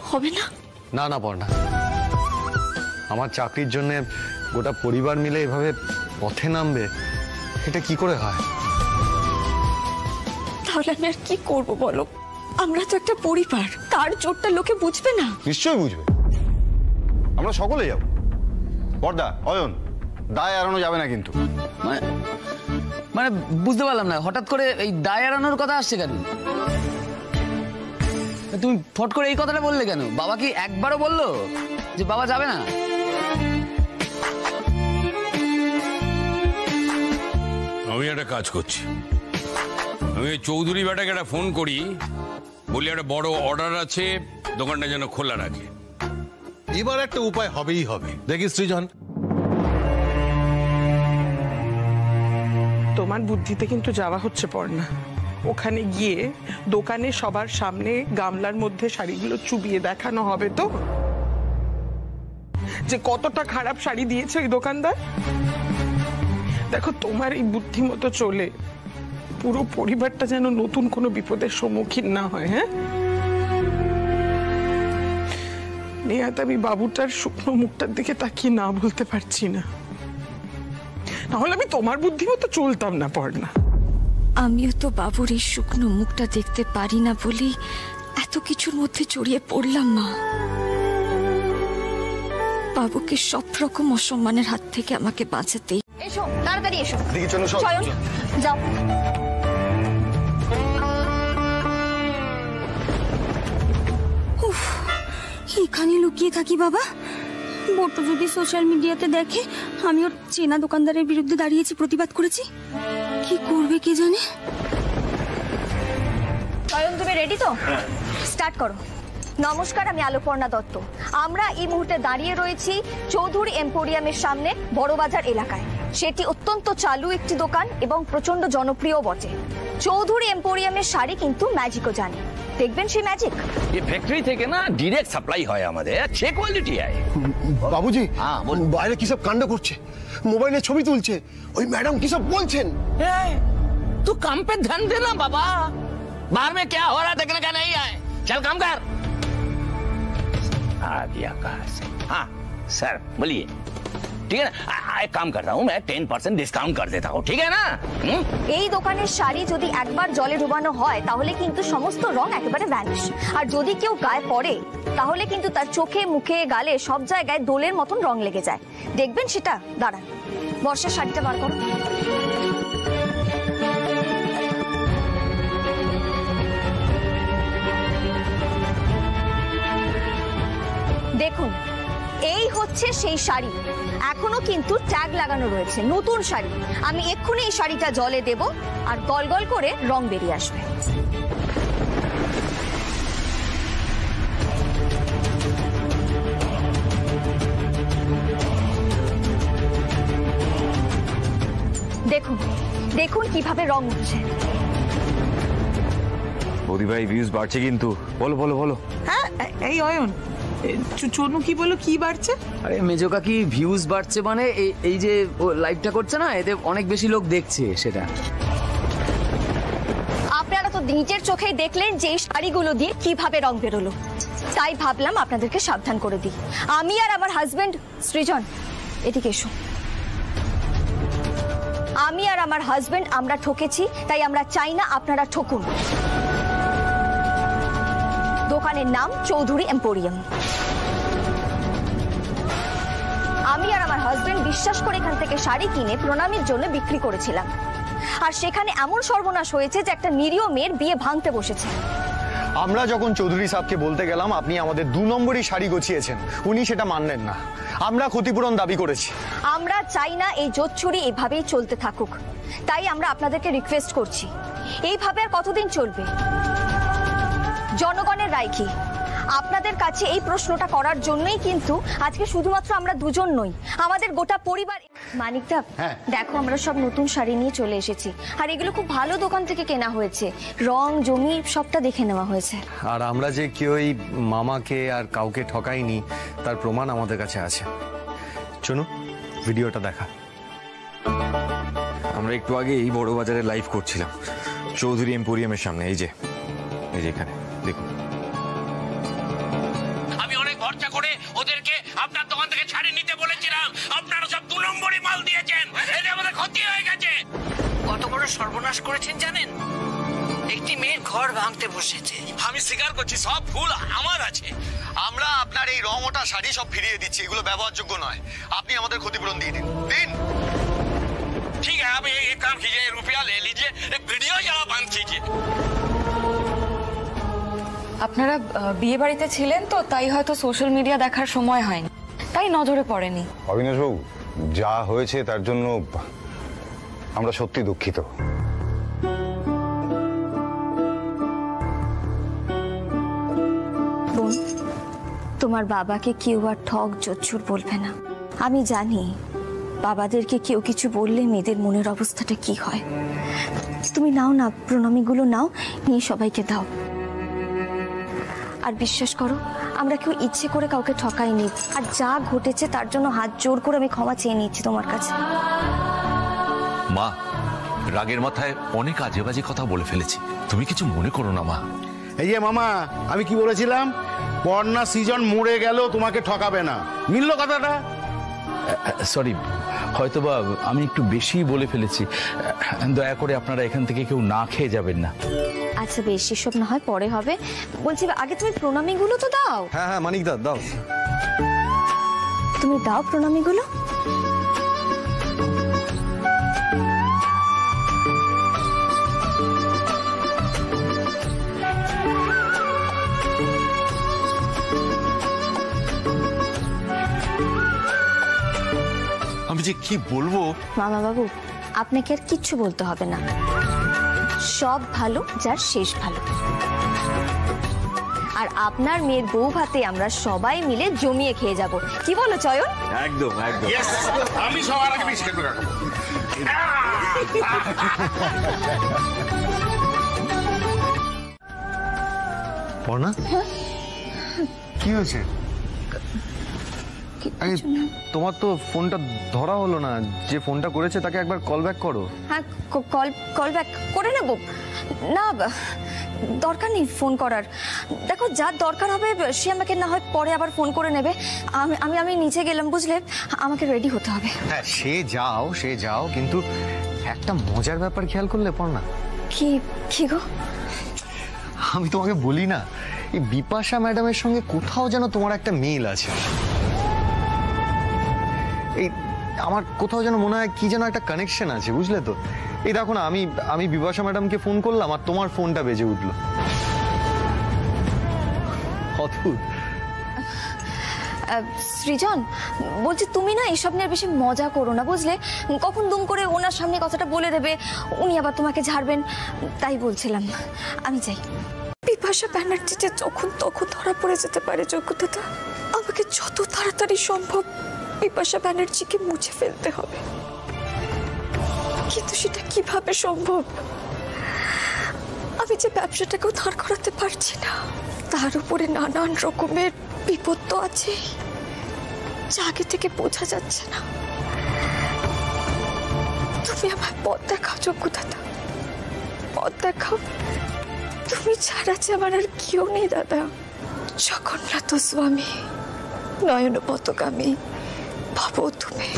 হবে না? না না পর্ণা, আমার চাকরির জন্য গোটা পরিবার মিলে এভাবে পথে নামবে, এটা কি করে হয়? তাহলে আমি আর কি করব বলো? আমরা তো একটা পরিবার, তার জোরটা লোকে বুঝবে না? নিশ্চয়ই বুঝবে, আমরা সকলে যাব। বর্দা, অয়ন, দায় এড়ানো যাবে না কিন্তু। মানে বুঝতে পারলাম না, হঠাৎ করে এই দায় এড়ানোর কথা আসছে কেন? তুমি ফট করে এই কথাটা বললে কেন? বাবা কি একবারও বললো যে বাবা যাবে না? আমি একটা কাজ করছি, আমি চৌধুরী বেটাকে একটা ফোন করি, বলি একটা বড় অর্ডার আছে, দোকানটা যেন খোলা রাখে। এবার একটা উপায় হবেই হবে, দেখিস সৃজন। তোমার বুদ্ধিতে কিন্তু যাওয়া হচ্ছে পর্ণা। ওখানে গিয়ে দোকানে সবার সামনে গামলার মধ্যে শাড়িগুলো চুবিয়ে দেখানো হবে তো যে কতটা খারাপ শাড়ি দিয়েছে ওই দোকানদার। দেখো, তোমার এই বুদ্ধি মতো চলে পুরো পরিবারটা যেন নতুন কোনো বিপদের সম্মুখীন না হয়। হ্যাঁ নেহাত আমি বাবুটার শুকনো মুখটার দিকে তাকিয়ে না বলতে পারছি না, নাহলে আমি তোমার বুদ্ধি মতো চলতাম না পর্ণা। আমিও তো বাবুর এই শুকনো মুখটা দেখতে পারি না বলেই এত কিছুর মধ্যে জড়িয়ে পড়লাম মা। বাবুকে সব রকম অসম্মানের হাত থেকে আমাকে বাঁচাতে। এসো তাড়াতাড়ি এসো, চয়ন যাও। এখানে লুকিয়ে থাকি বাবা? বটু যদি সোশ্যাল মিডিয়াতে দেখে আমি ওর চেনা দোকানদারের বিরুদ্ধে দাঁড়িয়েছি, প্রতিবাদ করেছি, কি করবে কে জানে। চয়ন, তুমি রেডি তো? স্টার্ট করো। নমস্কার, আমি আলোপর্ণা দত্ত। আমরা এই মুহূর্তে দাঁড়িয়ে রয়েছি চৌধুরী এম্পোরিয়ামের সামনে, বড়বাজার এলাকায়। সেটি অত্যন্ত চালু একটি দোকান এবং প্রচন্ড জনপ্রিয় বটে। চৌধুরী এম্পোরিয়ামের শাড়ি কিন্তু ম্যাজিকও জানে। দেখবেন সেই ম্যাজিক। ये फैक्ट्री থেকে না ডাইরেক্ট সাপ্লাই হয় আমাদের, अच्छे क्वालिटी है। বাবুজি, বাইরে কি সব কাণ্ড করছে, মোবাইলে ছবি তুলছে, ওই ম্যাডাম কি সব বলছেন। तू काम पे ध्यान देना बाबा, बाहर में क्या हो रहा है देखने का नहीं है, चल काम कर। आ दिया कहाँ से? हाँ सर बोलिए। ठीक है ना, एक काम करता हूँ मैं 10% डिस्काउंट कर देता हूँ, ठीक है ना? এই দোকানের শাড়ি যদি একবার জলে ডুবানো হয় তাহলে কিন্তু সমস্ত রং একেবারে ভ্যানিশ, আর যদি কেউ গায়ে পড়ে তাহলে কিন্তু তার চোখে মুখে গালে সব জায়গায় দোলের মতন রং লেগে যায়। দেখবেন সেটা। দাঁড়ান, বর্ষার শাড়িটা বার করো। দেখুন, এই হচ্ছে সেই শাড়ি। এখনো কিন্তু ট্যাগ লাগানো রয়েছে, নতুন শাড়ি। আমি এক্ষুনি এই শাড়িটা জলে দেব আর গলগল করে রং বেরিয়ে আসবে। দেখুন দেখুন কিভাবে কিভাবে রং উঠছে। বৌদি ভাই ভিউজ বাড়ছে কিন্তু, বলো বলো বলো। হ্যাঁ এই অয়ন, চনু কি বলো, কি বাড়ছে? আরে মেজো কাকি ভিউজ বাড়ছে মানে এই যে ও লাইভটা করছে না, এতে অনেক বেশি লোক দেখছে সেটা। আপনারা তো নিজের চোখেই দেখলেন যে এই শাড়িগুলো দিয়ে কিভাবে রং বেরোলো, তাই ভাবলাম আপনাদেরকে সাবধান করে দিই। আমি আর আমার হাজবেন্ড, সৃজন এদিকে এসো, আমি আর আমার হাজবেন্ড আমরা ঠকেছি, তাই আমরা চাই না আপনারা ঠকুন। দোকানের নাম চৌধুরী এম্পোরিয়াম। আমি আর আমার হাজবেন্ড বিশ্বাস করে এখান থেকে শাড়ি কিনে প্রণামীর জন্য বিক্রি করেছিলাম, আর সেখানে এমন সর্বনাশ হয়েছে যে একটা নিরীহ মেয়ের বিয়ে ভাঙতে বসেছে। আমরা যখন চৌধুরী সাহেবকে বলতে গেলাম আপনি আমাদের 2 নম্বরই শাড়ি গছিয়েছেন, উনি সেটা মানলেন না। আমরা ক্ষতিপূরণ দাবি করেছি। আমরা চাই না এই জোচ্চুরি এভাবেই চলতে থাকুক, তাই আমরা আপনাদেরকে রিকোয়েস্ট করছি, এইভাবে আর কতদিন চলবে? জনগণের রায় কি? আপনাদের কাছে এই প্রশ্নটা করার জন্যই কিন্তু আজকে শুধুমাত্র আমরা দুজন নই, আমাদের গোটা পরিবার। মানিকদা, দেখো আমরা সব নতুন শাড়ি নিয়ে চলে এসেছি, আর এগুলো খুব ভালো দোকান থেকে কেনা হয়েছে, রং জমি সবটা দেখে নেওয়া হয়েছে। আর আমরা যে কেউই মামাকে আর কাউকে ঠকাইনি তার প্রমাণ আমাদের কাছে আছে। চলো ভিডিওটা দেখা। আমরা একটু আগে এই বড় বাজারে লাইভ করছিলাম চৌধুরী এম্পোরিয়ামের সামনে, এই যে এখানে দেখুন। আমি অনেক খরচা করে ওদেরকে আপনার দোকান থেকে শাড়ি নিতে বলেছিলাম, আপনারা সব 2 নম্বরই মাল দিয়েছেন, এতে আমাদের ক্ষতি হয়ে গেছে। কত বড় সর্বনাশ করেছেন জানেন? একটি মেয়ের ঘর ভাঙতে বসেছে। আমি স্বীকার করছি সব ভুল আমার আছে। আমরা আপনার এই রং ওটা শাড়ি সব ফিরিয়ে দিচ্ছি, এগুলো ব্যবহারযোগ্য নয়। আপনি আমাদের ক্ষতিপূরণ দিয়ে দিন। দিন। ठीक है, आप एक काम कीजिए, रुपया ले लीजिए, एक वीडियो जरा बंद कीजिए। আপনারা বিয়ে বাড়িতে ছিলেন তো, তাই হয়তো সোশ্যাল মিডিয়া দেখার সময় হয়নি, তাই নজরে পড়েনি। অবিনাশবাবু, যা হয়েছে তার জন্য আমরা সত্যি দুঃখিত। বোন, তোমার বাবাকে কেউ আর ঠক জোচ্চুর বলবে না। আমি জানি বাবাদেরকে কেউ কিছু বললে মেয়েদের মনের অবস্থাটা কি হয়। তুমি নাও না, প্রণামীগুলো নাও, নিয়ে সবাইকে দাও। আর বিশ্বাস করো, আমরা কেউ ইচ্ছে করে কাউকে ঠকাইনি, আর যা ঘটেছে তার জন্য হাত জোর করে আমি ক্ষমা চেয়ে নিচ্ছি তোমার কাছে। মা, রাগের মাথায় অনেক আজে বাজে কথা বলে ফেলেছি, তুমি কিছু মনে করো না মা। এই যে মামা, আমি কি বলেছিলাম? পর্ণা সৃজন মরে গেল তোমাকে ঠকাবে না, মিলল কথাটা? সরি, হয়তোবা আমি একটু বেশি বলে ফেলেছি, দয়া করে আপনারা এখান থেকে কেউ না খেয়ে যাবেন না। আচ্ছা বেশ, এসব না হয় পরে হবে। বলছি আগে তুমি প্রণামীগুলো তো দাও। হ্যাঁ হ্যাঁ মানিকদা দাও, তুমি দাও প্রণামীগুলো। আমি যে কি বলবো। মামা বাবু, আপনাকে আর কিচ্ছু বলতে হবে না, সব ভালো যার শেষ ভালো। আর আপনার মেয়ের বউ ভাতে আমরা সবাই মিলে জমিয়ে খেয়ে যাব, কি বলো চয়ন? একদম একদম। আমি সবার আগে বিস্কুট রাখবো। পর্ণা, কি হয়েছে? তোমার তো ফোনটা ধরা হলো না, যে ফোনটা করেছে তাকে একবার কল ব্যাক করো। হ্যাঁ, কল ব্যাক করে নেব। না, দরকার নেই ফোন করার। দেখো, যার দরকার হবে সে আমাকে না হয় পরে আবার ফোন করে নেবে। আমি নিচে গেলাম, বুঝলে, আমাকে রেডি হতে হবে। হ্যাঁ সে যাও, কিন্তু একটা মজার ব্যাপার খেয়াল করলে পর্ণা? কি গো? আমি তোমাকে বলি না, এই বিপাশা ম্যাডামের সঙ্গে কোথাও যেন তোমার একটা মিল আছে। এই আমার কোথাও যেন মনে হয় কি যেন একটা কানেকশন আছে, বুঝলে তো? এই দেখো না, আমি বিপাশা ম্যাডামকে ফোন করলাম আর তোমার ফোনটা বেজে উঠলো। অদ্ভুত। সৃজন, বলছি তুমি না এসব নিয়ে বেশি মজা করো না, বুঝলে? কখন দুম করে ওনার সামনে কথাটা বলে দেবে, উনি আবার তোমাকে ঝাড়বেন, তাই বলছিলাম। আমি যাই। বিপাশা ব্যানার্জিটা যখন তখন ধরা পড়ে যেতে পারে যোগ্যতা। আমাকে যত তাড়াতাড়ি সম্ভব বিপাশা ব্যানার্জিকে মুছে ফেলতে হবে। কিন্তু সেটা কিভাবে সম্ভব? আমি যে ব্যবসাটাকেও ধার করাতে পারছি না, তার উপরে নানান রকমের বিপদ তো আছে, যা আগে থেকে বোঝা যাচ্ছে না। তুমি আমার পথ দেখাও যোগ্য দাদা, পথ দেখাও। তুমি ছাড়া যে আমার আর কেউ নেই দাদা। জগন্নাথ স্বামী, নয়ন পথগামী ভাবো তুমি।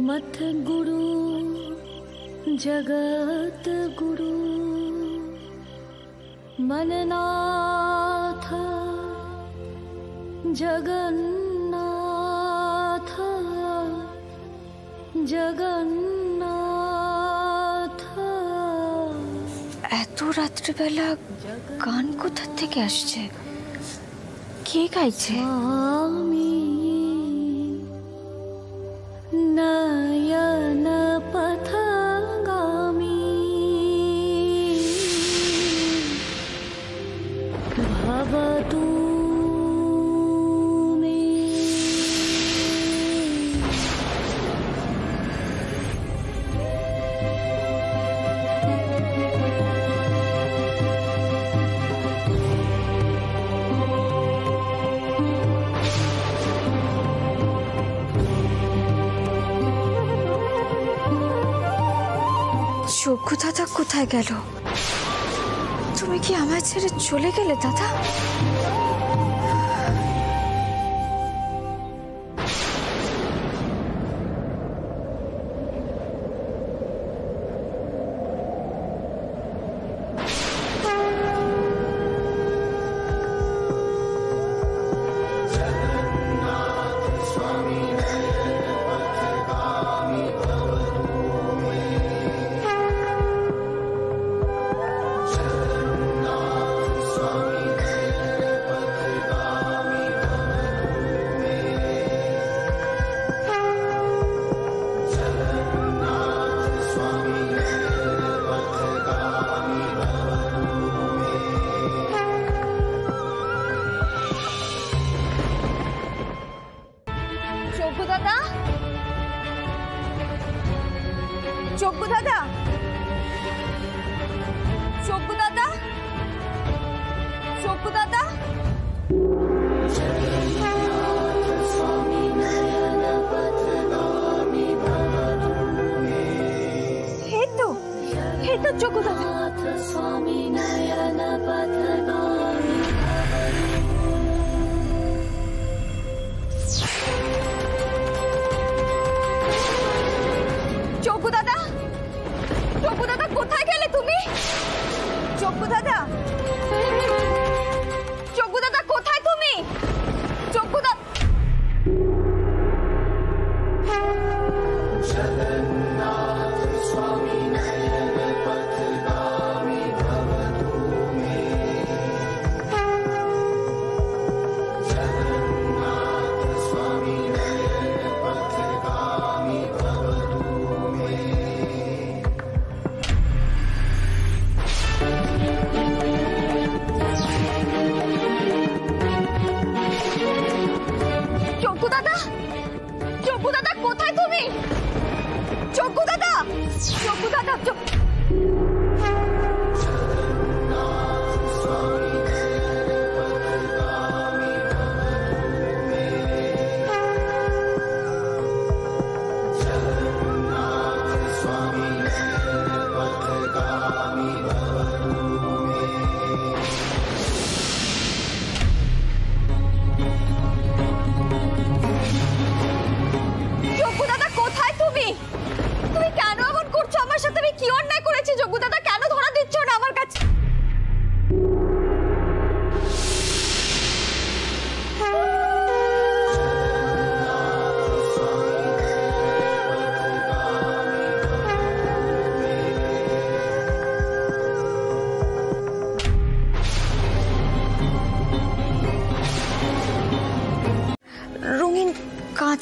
मथ गुरु जगत गुरु मननाथ जगन्नाथ जगन्नाथ। এত রাত্রিবেলা গান কোথা থেকে আসছে? কে গাইছে? नयन पथगामी भवतु मे। যোগ্য দাদা কোথায় গেল? তুমি কি আমায় ছেড়ে চলে গেলে দাদা? যোগ্য দাদা, যোগ্য দাদা, যোগ্য দাদা, যোগ্য দাদা। এই তো যোগ্য দাদা। যোগ্য দাদা, যোগ্য দাদা কোথায় গেলে তুমি? যোগ্য দাদা, যোগ্য দাদা কোথায় তুমি? যোগ্য দাদা। যোগ্য দাদা কোথায় তুমি? যোগ্য দাদা, যোগ্য দাদা। যোগ্য দাদা কোথায় তুমি? তুমি কেন এমন করছো আমার সাথে? আমি কি অন্যায় করেছি যোগ্য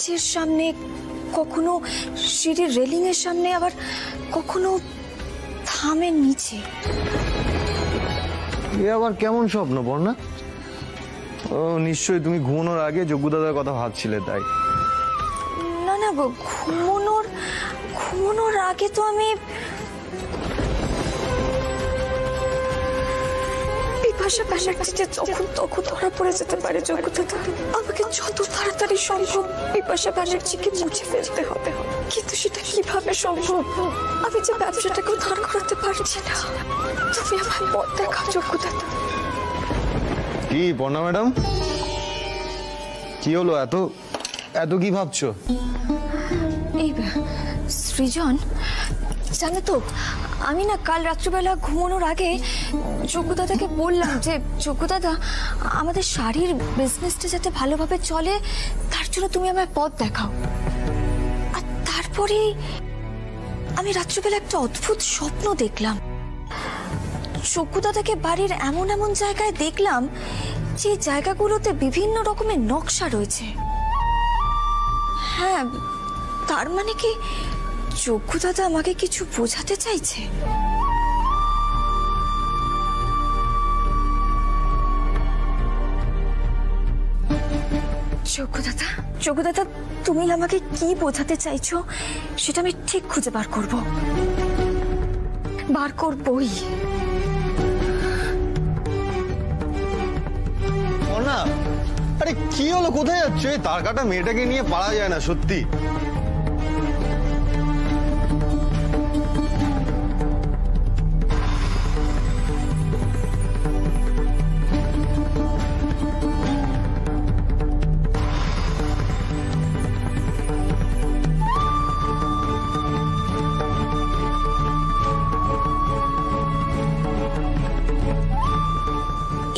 কাঁচের সামনে, কখনো সিঁড়ির রেলিং এর সামনে, আবার কখনো থামের নিচে। এ আবার কেমন স্বপ্ন বর্ণা? ও নিশ্চয়ই তুমি ঘুমানোর আগে যোগ্যদাদার কথা ভাবছিলে তাই। না না গো, ঘুমানোর আগে তো আমি বিপাশা ব্যানার্জিতে যখন তখন ধরা পড়ে যেতে পারে যোগ্যদাদা। আমাকে যত তাড়াতাড়ি সম্ভব বিপাশা ব্যানার্জিকে মুছে ফেলতে হবে, কিন্তু সেটা কিভাবে সম্ভব? আমি যে ব্যবসাটাকে ধার করাতে পারছি না। তুমি আমার পথ দেখাও যোগ্যদাদা। কি বর্ণা ম্যাডাম, কি হলো? এত কি ভাবছো? এই সৃজন, জানো তো আমি না কাল রাত্রিবেলা ঘুমানোর আগে যোগ্যদাদাকে বললাম যে যোগ্যদাদা, আমাদের শাড়ির বিজনেসটা যাতে ভালোভাবে চলে তার জন্য তুমি আমার পথ দেখাও। আর তারপরে আমি রাত্রিবেলা একটা অদ্ভুত স্বপ্ন দেখলাম। যোগ্যদাদাকে বাড়ির এমন এমন জায়গায় দেখলাম যে জায়গাগুলোতে বিভিন্ন রকমের নকশা রয়েছে। হ্যাঁ, তার মানে কি যোগ্যদাদা আমাকে কিছু বোঝাতে চাইছে? যোগ্যদাদা, তুমি আমাকে কি বোঝাতে চাইছো সেটা আমি ঠিক খুঁজে বার করবই। বর্ণা, আরে কি হলো? কোথায় যাচ্ছ? এই তার কাটা মেয়েটাকে নিয়ে পারা যায় না সত্যি।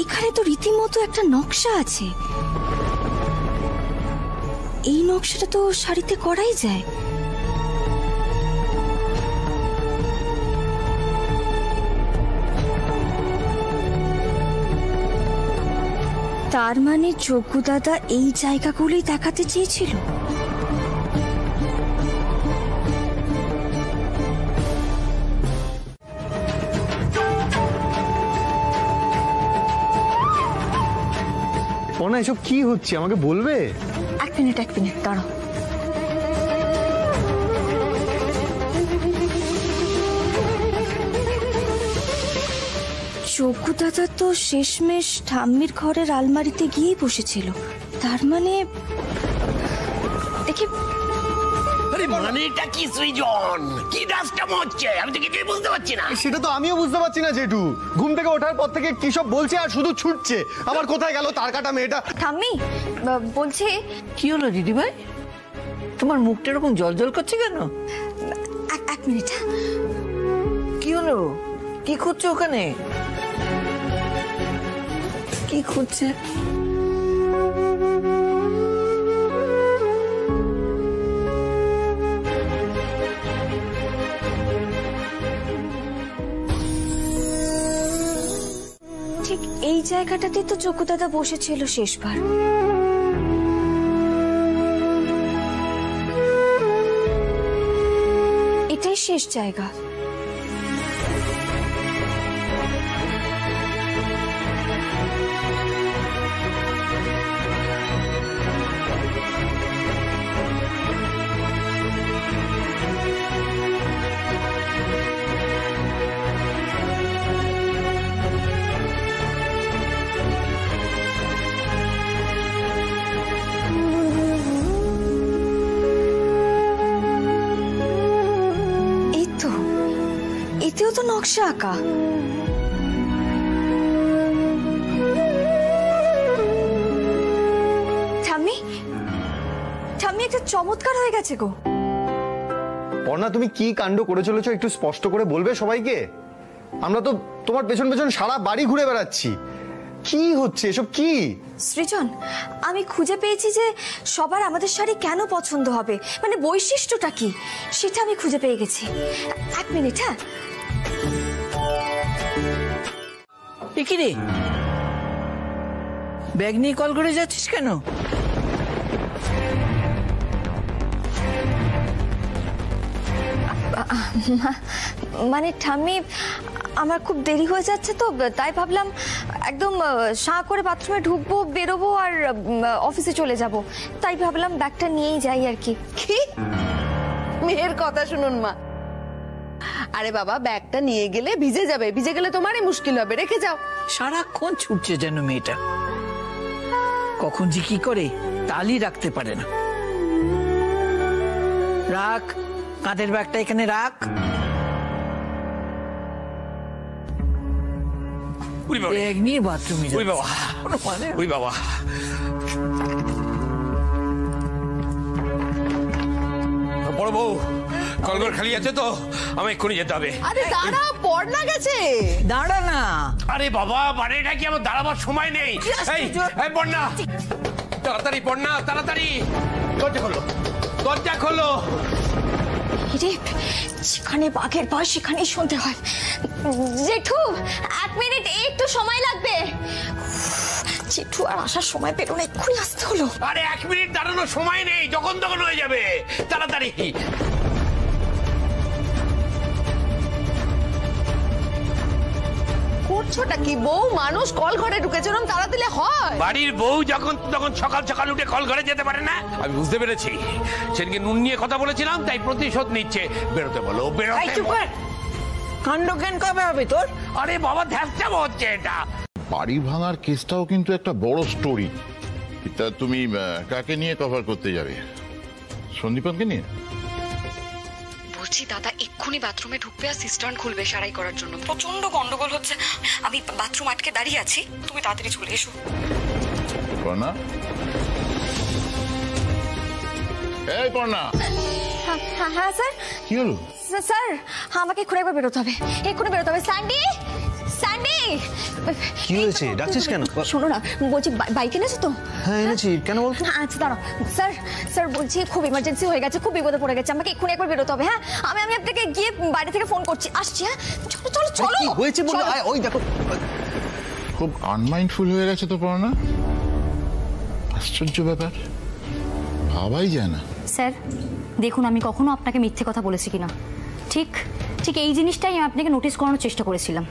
এখানে তো রীতিমতো একটা নকশা আছে। এই নকশাটা তো শাড়িতে করাই যায়। তার মানে যোগ্যদাদা এই জায়গাগুলোই দেখাতে চেয়েছিল। বর্ণা, এসব কি হচ্ছে আমাকে বলবে? এক মিনিট দাঁড়াও। যোগ্যদাদা তো শেষমেশ ঠাম্মির ঘরের আলমারিতে গিয়েই বসেছিল। তার মানে দেখি, আরে মানেটা কি সৃজন? কি ডাস্টাম হচ্ছে? আমি তো কিছুই বুঝতে পারছি না। সেটা তো আমিও বুঝতে পারছি না জেঠু। ঘুম থেকে ওঠার পর থেকে কি সব বলছে আর শুধু ছুটছে। আবার কোথায় গেল তার কাটা মেয়েটা? ঠাম্মি বলছে। কি হলো দিদিভাই, তোমার মুখটা এরকম জল করছে কেন? এক মিনিট। কি হলো? কি খুঁজছো ওখানে? কি খুঁজছে? ঠিক এই জায়গাটাতে তো যোগ্যদাদা বসেছিল শেষবার। এটাই শেষ জায়গা। এতেও তো নকশা আঁকা। ঠাম্মি, একটা চমৎকার হয়ে গেছে গো। বর্ণা, তুমি কি কাণ্ড করে চলেছো একটু স্পষ্ট করে বলবে সবাইকে? আমরা তো তোমার পেছন পেছন সারা বাড়ি ঘুরে বেড়াচ্ছি। কি হচ্ছে এসব? কি সৃজন, আমি খুঁজে পেয়েছি যে সবার আমাদের শাড়ি কেন পছন্দ হবে, মানে বৈশিষ্ট্যটা কি সেটা আমি খুঁজে পেয়ে গেছি। এক মিনিট। হ্যাঁ, কি রে, ব্যাগ নিয়ে কল করে যাচ্ছিস কেন? মানে ঠাম্মি আমার খুব দেরি হয়ে যাচ্ছে তো, তাই ভাবলাম একদম শাঁ করে বাথরুমে ঢুকবো, বেরোবো আর অফিসে চলে যাব। তাই ভাবলাম ব্যাগটা নিয়েই যাই আর কি। কি মেয়ের কথা শুনুন মা। আরে বাবা, ব্যাগটা নিয়ে গেলে ভিজে যাবে, ভিজে গেলে তোমারই মুশকিল হবে, রেখে যাও। সারাক্ষণ ছুটছে যেন মেয়েটা, কখন যে কি করে তালি রাখতে পারে না। রাখ, কাঁধের ব্যাগটা এখানে রাখ। ব্যাগ নিয়ে বাথরুমে ওই বাবা, ওই বাবা, বড় বউ কলঘর খালি আছে তো, আমি এক্ষুনি যেতে হবে। আরে দাঁড়া, পড়না গেছে। দাঁড়া না। আরে বাবা, মানে এটা কি আমার দাঁড়াবার সময় নেই। এই পড়না, তাড়াতাড়ি পড়না, তাড়াতাড়ি দরজা খোলো, দরজা খোলো। যেখানে বাঘের ভয় সেখানেই শুনতে হয়। জেঠু 1 মিনিট, একটু সময় লাগবে। জেঠু আর আসার সময় পেল না, এক্ষুনি আসতে হলো। আরে 1 মিনিট দাঁড়ানোর সময় নেই, যখন তখন হয়ে যাবে, তাড়াতাড়ি। করছোটা কি বউ? মানুষ কল ঘরে ঢুকেছে, ওরম তাড়া দিলে হয়? বাড়ির বউ যখন তখন সকাল সকাল উঠে কল ঘরে যেতে পারে না? আমি বুঝতে পেরেছি, সেদিনকে নুন নিয়ে কথা বলেছিলাম, তাই প্রতিশোধ নিচ্ছে। বেরোতে বলো, বেরোতে। কাণ্ডজ্ঞান কবে হবে তোর? আরে বাবা, ধ্যাসটা হচ্ছে এটা। বাড়ি ভাঙার কেসটাও কিন্তু একটা বড় স্টোরি। তা তুমি কাকে নিয়ে কভার করতে যাবে? সন্দীপনকে নিয়ে? বলছি দাদা এক্ষুনি বাথরুমে ঢুকবে আর সিস্টার্ন খুলবে সারাই করার জন্য। প্রচন্ড গন্ডগোল হচ্ছে, আমি বাথরুম আটকে দাঁড়িয়ে আছি, তুমি তাড়াতাড়ি চলে এসো। পর্ণা, এই পর্ণা। হ্যাঁ স্যার। কি হলো? স্যার আমাকে এক্ষুনি একবার বেরোতে হবে, এক্ষুনি বেরোতে হবে। Sandy, Sandy. কি হয়েছে? ডাকছিস কেন? শোনো না, বলছি বাইক এনেছো তো? হ্যাঁ এনেছি, কেন বলতো? আচ্ছা দাঁড়াও। স্যার, স্যার বলছি খুব ইমার্জেন্সি হয়ে গেছে, খুব বিপদে পড়ে গেছে, আমাকে এক্ষুনি একবার বেরোতে হবে। হ্যাঁ, আমি আপনাকে গিয়ে বাইরে থেকে ফোন করছি, আসছি। হ্যাঁ চলো চলো চলো। কি হয়েছে বলো? ওই দেখো, খুব আনমাইন্ডফুল হয়ে গেছে তো পর্ণা। আশ্চর্য ব্যাপার, ভাবাই যায় না। স্যার দেখুন, আমি কখনো আপনাকে মিথ্যে কথা বলেছি কিনা। ঠিক ঠিক এই জিনিসটাই আমি আপনাকে নোটিস করানোর চেষ্টা করেছিলাম।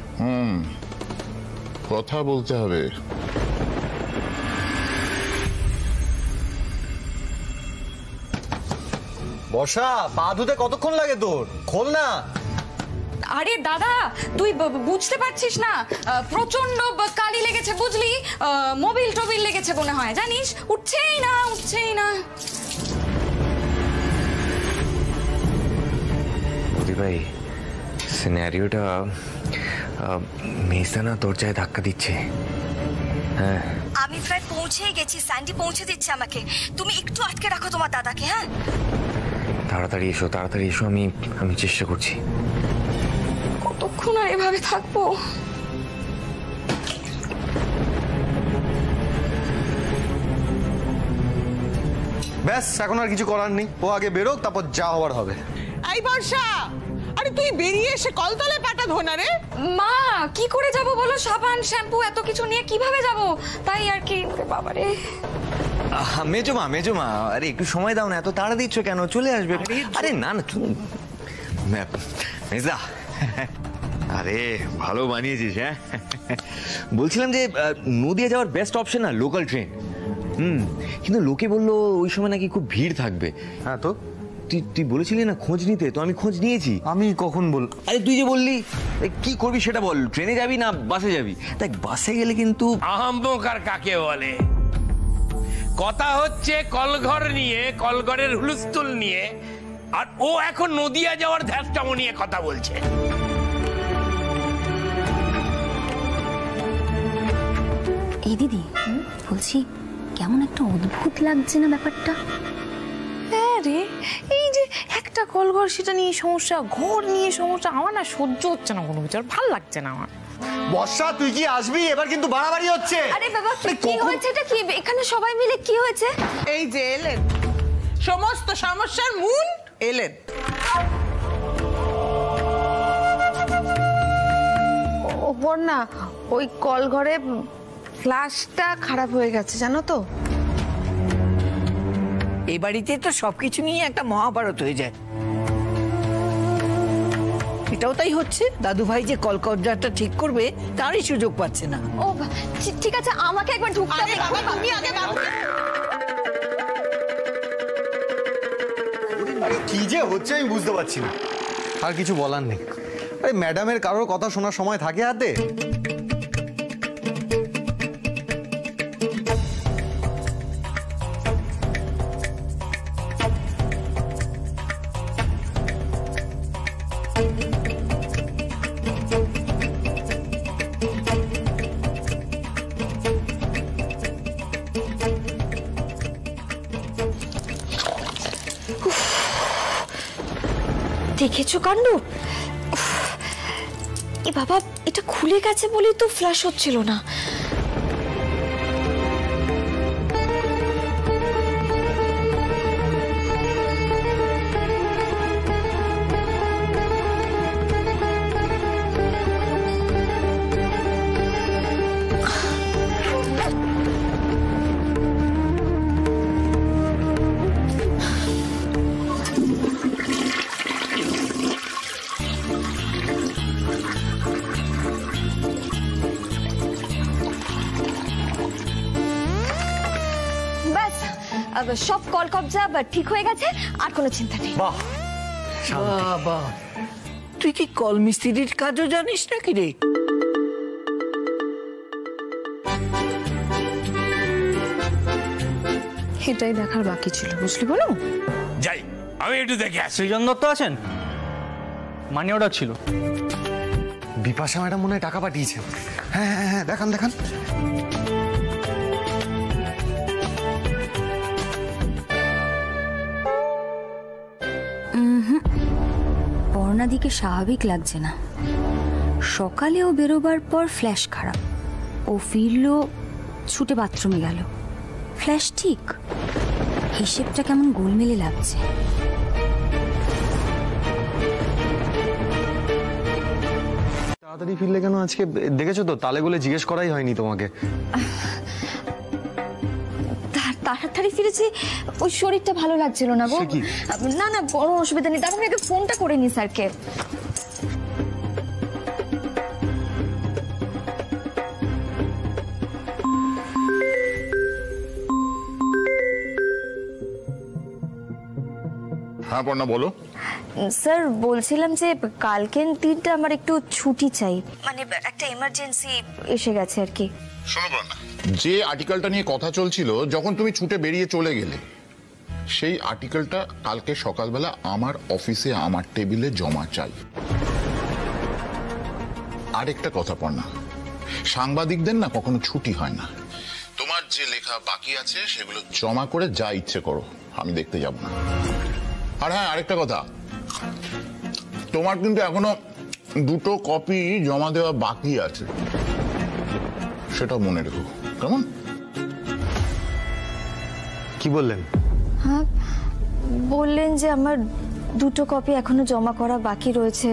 কথা বলতে হবে। বর্ষা, পা ধুতে কতক্ষণ লাগে তোর? খোল না। আরে দাদা, তুই বুঝতে পারছিস না, প্রচন্ড কালি লেগেছে বুঝলি, মোবিল টোবিল লেগেছে মনে হয়, জানিস, উঠছেই না, উঠছেই না। ভাই, সিনারিওটা মেসানা দরজায় ধাক্কা দিচ্ছে। হ্যাঁ, আমি প্রায় পৌঁছেই গেছি, স্যান্ডি পৌঁছে দিচ্ছে আমাকে। তুমি একটু আটকে রাখো তোমার দাদাকে। হ্যাঁ তাড়াতাড়ি এসো, তাড়াতাড়ি এসো, আমি চেষ্টা করছি। কতক্ষণ আর এভাবে থাকবো? ব্যাস, এখন আর কিছু করার নেই। ও আগে বেরোক, তারপর যা হওয়ার হবে। এই বর্ষা, আরে তুই বেরিয়ে এসে কলতলে পাটা ধোনা রে। মা কি করে যাব বলো, সাবান শ্যাম্পু এত কিছু নিয়ে কিভাবে যাব? তাই আর কি। বাবারে মেজমা, মেজমা, আরে একটু সময় দাও না, এত তাড়া দিচ্ছ কেন? চলে আসবে। আরে না না, মেজদা, আরে ভালো বানিয়েছিস। হ্যাঁ, বলছিলাম যে নদিয়া যাওয়ার বেস্ট অপশন না লোকাল ট্রেন। কিন্তু লোকে বললো ওই সময় নাকি খুব ভিড় থাকবে। হ্যাঁ তো তুই বলেছিলি না খোঁজ নিতে, তো আমি খোঁজ নিয়েছি। আমি কখন বল? আরে তুই যে বললি কি করবি সেটা বল। ট্রেনে যাবি না বাসে যাবি? দেখ, বাসে গেলে কিন্তু আহম্মকার কাকে বলে? কথা হচ্ছে কলঘর নিয়ে, কলঘরের হুলস্থুল নিয়ে, আর ও এখন নদিয়া যাওয়ার ধ্যাসটামো নিয়ে কথা বলছে। এই দিদি, বলছি কেমন একটা অদ্ভুত লাগছে না ব্যাপারটা? হ্যাঁ রে, এই যে একটা কলঘর সেটা নিয়ে সমস্যা, ঘর নিয়ে সমস্যা, আমার না সহ্য হচ্ছে না কোনো বিচার, ভাল লাগছে না আমার। বর্ষা, তুই কি আসবি? এবার কিন্তু বাড়াবাড়ি হচ্ছে। আরে বাবা, কি হয়েছে? এটা কি? এখানে সবাই মিলে কি হয়েছে? এই যে এলেন, সমস্ত সমস্যার মূল এলেন। ও বন্যা, ওই কল ঘরে ফ্ল্যাশটা খারাপ হয়ে গেছে জানো তো। এ বাড়িতে তো সবকিছু নিয়ে একটা মহাভারত হয়ে যায়। এটাও তাই হচ্ছে, দাদু ভাই যে কলকবজাটা ঠিক করবে তারই সুযোগ পাচ্ছে না। ও ঠিক আছে, আমাকে একবার ঢুকতে হবে। কি যে হচ্ছে আমি বুঝতে পারছি না। আর কিছু বলার নেই। আরে ম্যাডামের কারোর কথা শোনার সময় থাকে হাতে? দেখেছো কাণ্ড? এ বাবা, এটা খুলে গেছে বলেই তো ফ্ল্যাশ হচ্ছিল না। সব কলকবজা ঠিক হয়ে গেছে, আর কোনো চিন্তা নেই। বাহ বাহ, তুই কি কল মিস্ত্রির কাজও জানিস নাকি রে? এটাই দেখার বাকি ছিল, বুঝলি বলো? যাই আমি একটু দেখে আসি। সৃজন দত্ত আছেন? মানি অর্ডার ছিল। বিপাশা ম্যাডাম মনে হয় টাকা পাঠিয়েছেন। হ্যাঁ হ্যাঁ হ্যাঁ, দেখান দেখান। পর্ণাদিকে স্বাভাবিক লাগছে না। সকালেও বেরোবার পর ফ্ল্যাশ খারাপ, ও ফিরলো ছুটে বাথরুমে গেল, ফ্ল্যাশ ঠিক। হিসেবটা কেমন গোলমেলে লাগছে। তাড়াতাড়ি ফিরলে কেন আজকে? দেখেছো তো, তালে গোলে জিজ্ঞেস করাই হয়নি তোমাকে। তাড়াতাড়ি ফিরেছি, ওই শরীরটা ভালো লাগছিল না গো। না না, কোনো অসুবিধা নেই। তারপর আমি আগে ফোনটা করে নি স্যারকে। হ্যাঁ পর্ণা বলো। স্যার বলছিলাম যে কালকের দিনটা আমার একটু ছুটি চাই, মানে একটা এমার্জেন্সি এসে গেছে আর কি। শোনো পর্ণা, যে আর্টিকেলটা নিয়ে কথা চলছিল যখন তুমি ছুটে বেরিয়ে চলে গেলে, সেই আর্টিকেলটা কালকে সকালবেলা আমার অফিসে আমার টেবিলে জমা চাই। আরেকটা কথা পর্ণা, সাংবাদিকদের না কখনো ছুটি হয় না। তোমার যে লেখা বাকি আছে সেগুলো জমা করে যা ইচ্ছে করো, আমি দেখতে যাব না। আর হ্যাঁ, আরেকটা কথা, তোমার কিন্তু এখনো 2টো কপি জমা দেওয়া বাকি আছে, সেটা মনে রেখো, কেমন? কি বললেন? হ্যাঁ, বললেন যে আমার 2টো কপি এখনো জমা করা বাকি রয়েছে।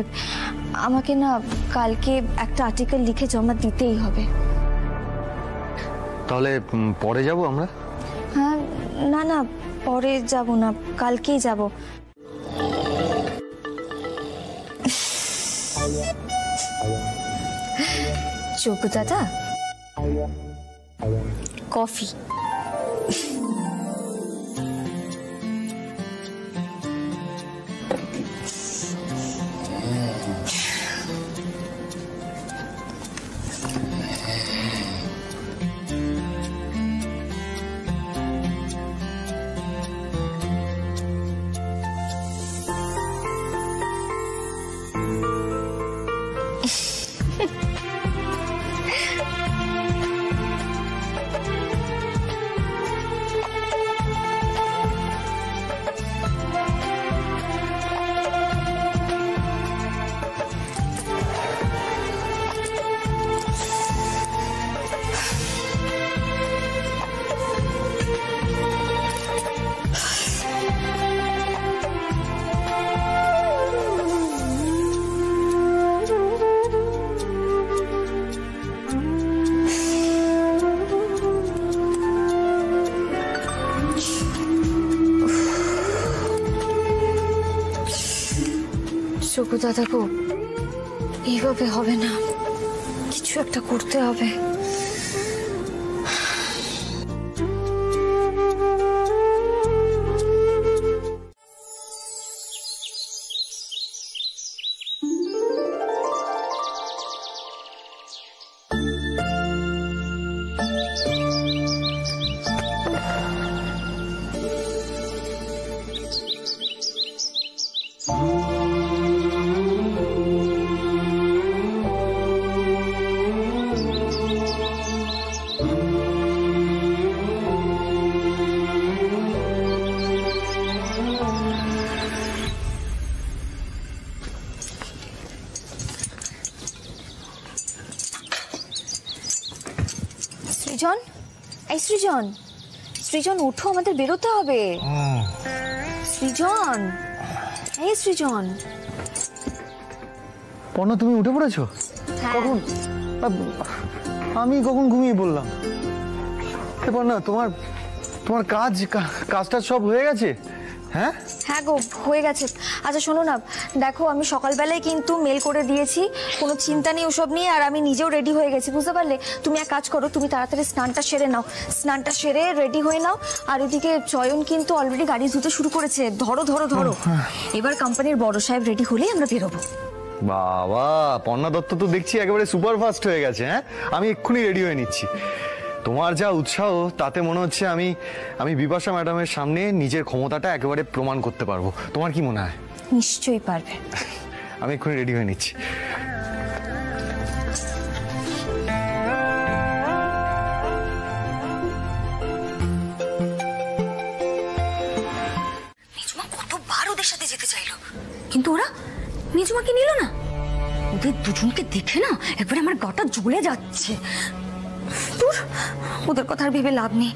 আমাকে না কালকে একটা আর্টিকেল লিখে জমা দিতেই হবে। তাহলে পরে যাব আমরা? হ্যাঁ, না না, পরে যাব না, কালকেই যাব। যোগ্য দাদা, কফি। যোগ্য দাদা গো, এইভাবে হবে না, কিছু একটা করতে হবে। সৃজন, এই সৃজন, সৃজন ওঠো, আমাদের বেরোতে হবে। সৃজন, এই সৃজন। পর্ণা তুমি উঠে পড়েছো? কখন? আমি কখন ঘুমিয়ে পড়লাম? পর্ণা তোমার তোমার কাজটা সব হয়ে গেছে? হ্যাঁ হ্যাঁ গো, হয়ে গেছে। আচ্ছা শোনো না, দেখো আমি সকালবেলায় কিন্তু মেল করে দিয়েছি, কোনো চিন্তা নেই ওসব নিয়ে, আর আমি নিজেও রেডি হয়ে গেছি, বুঝতে পারলে? তুমি এক কাজ করো, তুমি তাড়াতাড়ি স্নানটা সেরে নাও, স্নানটা সেরে রেডি হয়ে নাও। আর এদিকে চয়ন কিন্তু অলরেডি গাড়ি ধুতে শুরু করেছে। ধরো ধরো ধরো, এবার কোম্পানির বড় সাহেব রেডি হলেই আমরা বেরোবো। বাবা, পর্ণা দত্ত তো দেখছি একেবারে সুপার ফাস্ট হয়ে গেছে। হ্যাঁ, আমি এক্ষুনি রেডি হয়ে নিচ্ছি। তোমার যা উৎসাহ, তাতে মনে হচ্ছে আমি বিপাশা ম্যাডামের সামনে নিজের ক্ষমতাটা একেবারে প্রমাণ করতে পারবো। তোমার কি মনে হয়? নিশ্চয়ই পারবে। আমি এক্ষুনি রেডি হয়ে নিচ্ছি। নিজমা কতবার ওদের সাথে যেতে চাইলো, কিন্তু ওরা নিজমাকে নিল না। ওদের দুজনকে দেখে না একবারে আমার গাটা জ্বলে যাচ্ছে। ওদের কথা আর ভেবে লাভ নেই।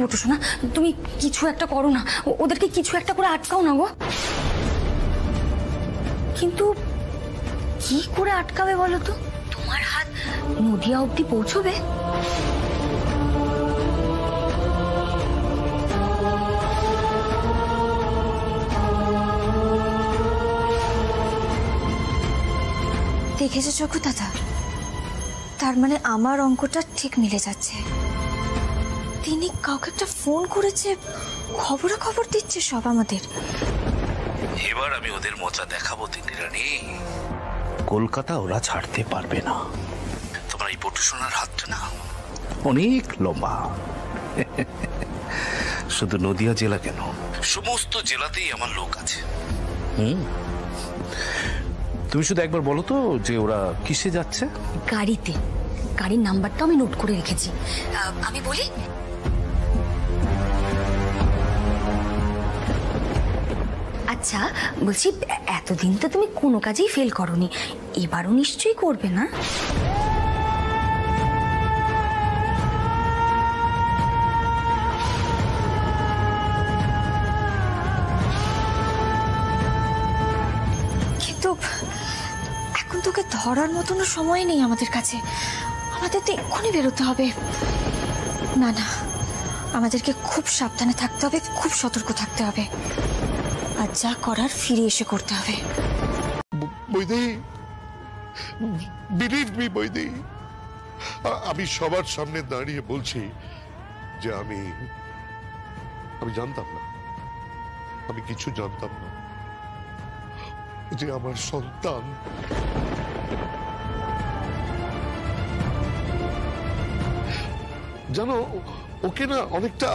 ওটো শোনা, তুমি কিছু একটা করো না, ওদেরকে কিছু একটা করে আটকাও না গো। কিন্তু কি করে আটকাবে বলো তো? তোমার হাত নদিয়া অবধি পৌঁছবে? দেখেছো চোখ দাদা, তার মানে আমার অঙ্কটা ঠিক মিলে যাচ্ছে। তিনি কাউকে একটা ফোন করেছে, খবরাখবর দিচ্ছে সব আমাদের। এবার আমি ওদের মজা দেখাবো তিনি রানী। কলকাতা ওরা ছাড়তে পারবে না। তোমার এই পটু সোনার হাতটা না অনেক লম্বা। শুধু নদিয়া জেলা কেন, সমস্ত জেলাতেই আমার লোক আছে। তুমি শুধু একবার বলো তো যে ওরা কিসে যাচ্ছে? গাড়িতে। গাড়ির নাম্বারটা আমি নোট করে রেখেছি, আমি বলি। আচ্ছা বলছি, এতদিন তো তুমি কোনো কাজেই ফেল করোনি, এবারও নিশ্চয়ই করবে না? কিন্তু এখন তোকে ধরার মতনও সময় নেই আমাদের কাছে। আমাদের তো এক্ষুনি বেরোতে হবে। না না, আমাদেরকে খুব সাবধানে থাকতে হবে, খুব সতর্ক থাকতে হবে, আর যা করার ফিরে এসে করতে হবে। বৈদি, বিলিভ মি বৈদি, আমি সবার সামনে দাঁড়িয়ে বলছি যে আমি জানতাম না, আমি কিছু জানতাম না যে আমার সন্তান জানো, ওকে না অনেকটা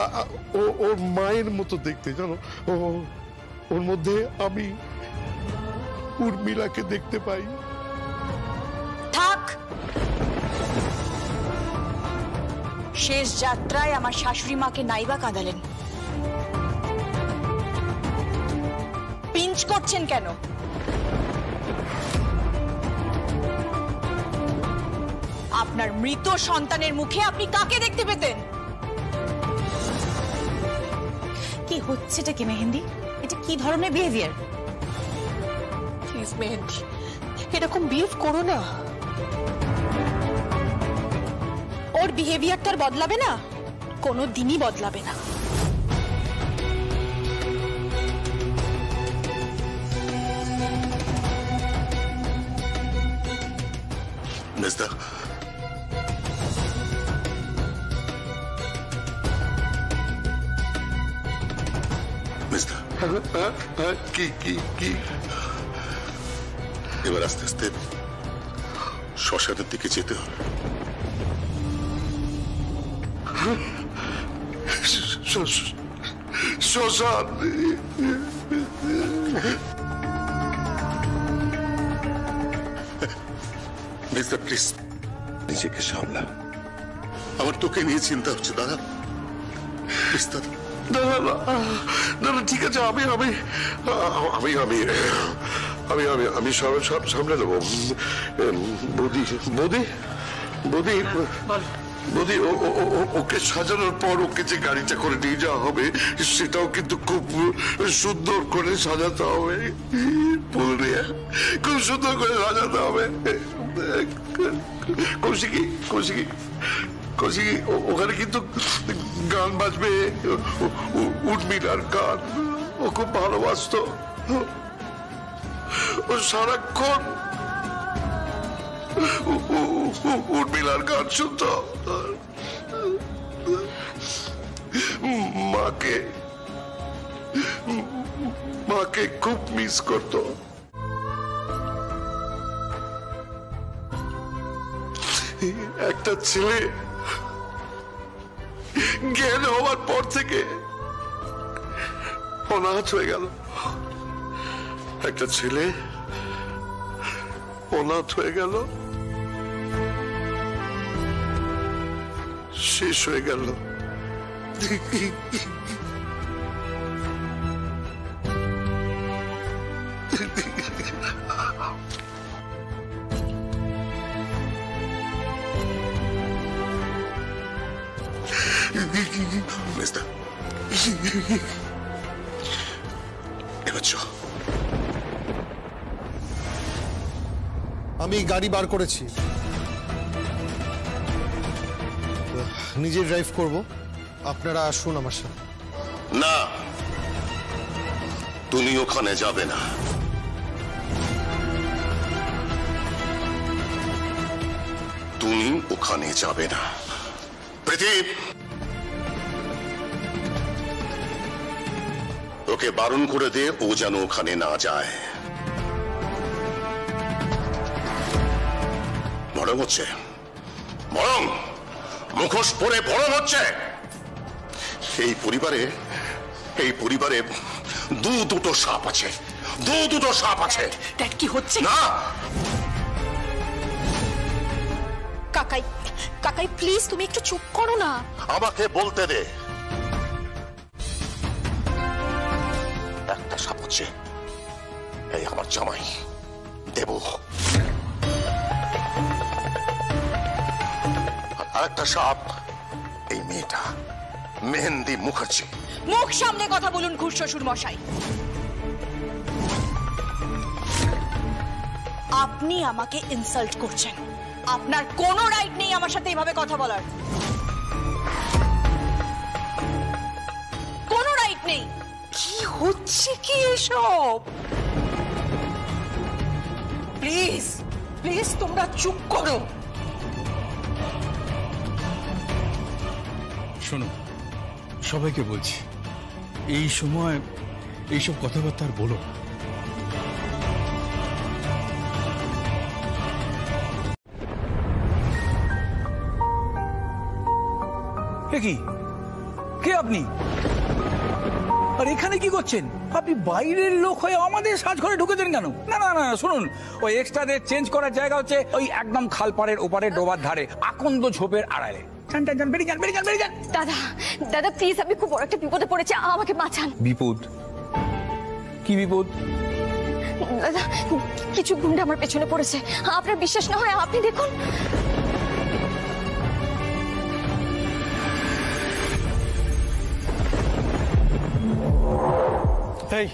ওর মায়ের মতো দেখতে, জানো। ওর মধ্যে আমি উর্মিলাকে দেখতে পাই। থাক, শেষ যাত্রায় আমার শাশুড়ি মাকে নাইবা কাঁদালেন, পিঞ্চ করছেন কেন? আপনার মৃত সন্তানের মুখে আপনি কাকে দেখতে পেতেন? কি হচ্ছেটা কি মেহেন্দি? এটা কি ধরনের বিহেভিয়ার? প্লিজ মেহেন্দি, এরকম বিহেভ করো না। ওর বিহেভিয়ার তো আর বদলাবে না, কোনো দিনই বদলাবে না। মেজদা, মেজদা, কি কি কি? এবার আস্তে আস্তে শ্মশানের দিকে যেতে হবে। শ্মশান? মিস্টার প্লিজ নিজেকে সামলা, আমার তোকে নিয়ে চিন্তা হচ্ছে দাদা। না না ঠিক আছে, আমি আমি আমি আমি আমি আমি আমি সব সামলে নেবো। বৌদি বৌদি বৌদি বৌদি, ওকে সাজানোর পর ওকে যে গাড়িটা করে নিয়ে যাওয়া হবে সেটাও কিন্তু খুব সুন্দর করে সাজাতে হবে। খুব সুন্দর করে সাজাতে হবে। কৌশিকী কৌশিকী কৌশিকী, ওখানে কিন্তু গান বাজবে, উর্মিলার গান। ও খুব ভালোবাসতো, ও সারাক্ষণ উর্মিলার গান শুনত। মাকে মাকে খুব মিস করত। একটা ছেলে জ্ঞান হওয়ার পর থেকে অনাথ হয়ে গেল। একটা ছেলে অনাথ হয়ে গেল, শেষ হয়ে গেল। এবার চ। আমি গাড়ি বার করেছি, নিজে ড্রাইভ করব, আপনারা আসুন আমার সাথে। না, তুমি ওখানে যাবে না। তুমি ওখানে যাবে না। প্রদীপ, ওকে বারণ করে দে, ও যেন ওখানে না যায়। বরং হচ্ছে, বরং মুখোশ পরে বরং হচ্ছে এই পরিবারে দুটো সাপ আছে, দুটো সাপ আছে। ড্যাড কি হচ্ছে? না কাকাই, কাকাই প্লিজ তুমি একটু চুপ করো না। আমাকে বলতে দে। একটা সাপ হচ্ছে এই আমার জামাই দেব, আর একটা সাপ এই মেয়েটা মেহেন্দি মুখার্জি। মুখ সামনে কথা বলুন ঘুষ শ্বশুর মশাই। আপনি আমাকে ইনসাল্ট করছেন, আপনার কোনো রাইট নেই আমার সাথে এভাবে কথা বলার, কোনো রাইট নেই। কি হচ্ছে কি এসব? প্লিজ প্লিজ তোমরা চুপ করো। শোনো, সবাইকে বলছি, এই সময় এইসব কথাবার্তা আর বলো। কি কে আপনি? আর এখানে কি করছেন? আপনি বাইরের লোক হয়ে আমাদের সাজঘরে ঢুকেছেন কেন? না না না শুনুন, ওই এক্সট্রা ডে চেঞ্জ করার জায়গা হচ্ছে ওই একদম খালপাড়ের ওপারে ডোবার ধারে আকন্দ ঝোপের আড়ালে। দাদা দাদা প্লিজ, আমি খুব বড় একটা বিপদে পড়েছি, আমাকে বাঁচান। বিপদ? কি বিপদ? দাদা কিছু গুন্ডা আমার পেছনে পড়েছে, আপনার বিশ্বাস না হয় আপনি দেখুন। এই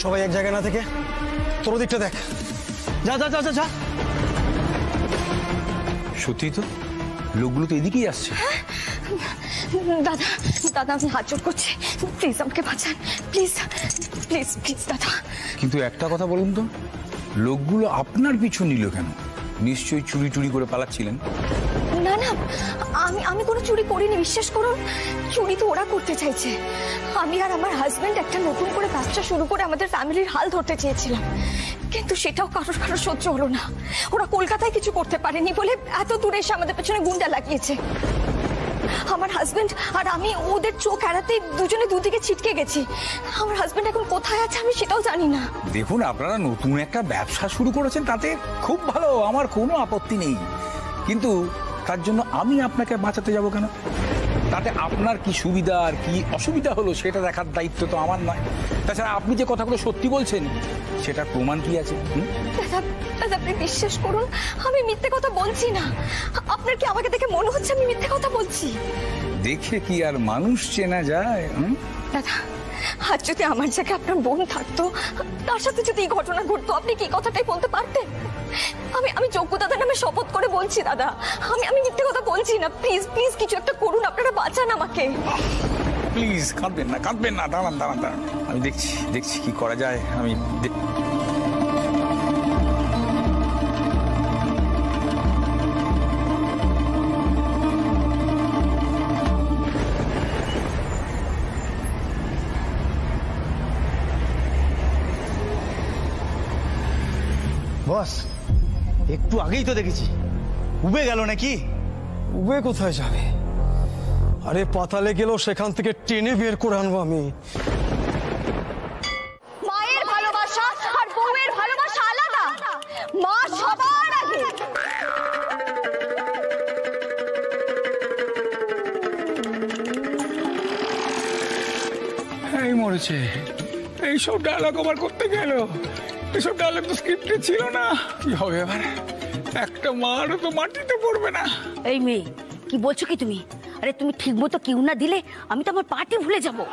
সবাই এক জায়গায় না থেকে তোর দিকটা দেখ। যা যা যা যা। সত্যি তো লোকগুলো তো এদিকেই আসছে। দাদা দাদা আমি হাত জোড় করছি, প্লিজ আমাকে বাঁচান, প্লিজ প্লিজ প্লিজ দাদা। কিন্তু একটা কথা বলুন তো, লোকগুলো আপনার পিছু নিল কেন? নিশ্চয়ই চুরি টুরি করে পালাচ্ছিলেন। না না, আমি কোনো চুরি করিনি, বিশ্বাস করুন। চুরি তো ওরা করতে চাইছে। আমি আর আমার হাজবেন্ড একটা নতুন করে ব্যবসা শুরু করে আমাদের ফ্যামিলির হাল ধরতে চেয়েছিলাম, কিন্তু সেটাও কারোর সহ্য হলো না। ওরা কলকাতায় কিছু করতে পারেনি বলে এত দূরে এসে আমাদের পেছনে গুন্ডা লাগিয়েছে। আমার হাজবেন্ড আর আমি ওদের চোখ এড়াতে দুজনে দুদিকে ছিটকে গেছি। আমার হাজবেন্ড এখন কোথায় আছে আমি সেটাও জানি না। দেখুন, আপনারা নতুন একটা ব্যবসা শুরু করেছেন, তাতে খুব ভালো, আমার কোনো আপত্তি নেই, কিন্তু তার জন্য আমি আপনাকে বাঁচাতে যাব কেন? তাতে আপনার কি সুবিধা আর কি অসুবিধা হলো সেটা দেখার দায়িত্ব তো আমার নয়। তাছাড়া আপনি যে কথাগুলো সত্যি বলছেন সেটার প্রমাণ কি আছে? দাদা আপনি বিশ্বাস করুন, আমি মিথ্যে কথা বলছি না। আপনার কি আমাকে দেখে মনে হচ্ছে আমি মিথ্যে কথা বলছি? দেখে কি আর মানুষ চেনা যায়? দাদা, আজ যদি আমার জায়গায় আপনার বোন থাকতো, তার সাথে যদি এই ঘটনা ঘটতো, আপনি কি কথাটাই বলতে পারতেন? আমি যোগ্যতাদের নামে শপথ করে বলছি দাদা, আমি মিথ্যে কথা বলছি না। প্লিজ প্লিজ কিছু একটা করুন, আপনারা বাঁচান আমাকে। প্লিজ কাঁদবেন না, দাঁড়ান, আমি দেখছি কি করা যায়। আমি বস, একটু আগেই তো দেখেছি উবে গেল নাকি? উবে কোথায় যাবে? আরে পাতালে গেলেও সেখান থেকে টেনে বের করে আনবো আমি। মায়ের ভালোবাসা আর বউয়ের ভালোবাসা আলাদা। মা সবার আগে। এই মরেছে, এইসব ডায়লগ আবার করতে গেল। এসব ডায়লগ তো স্ক্রিপ্টে ছিল না। কি হবে এবার? একটা মারও তো মাটিতে পড়বে না। এই মেয়ে, কি বলছো কি তুমি? আরে তুমি ঠিক মতো কিউ না দিলে আমি তো আমার পার্টি ভুলে যাবো।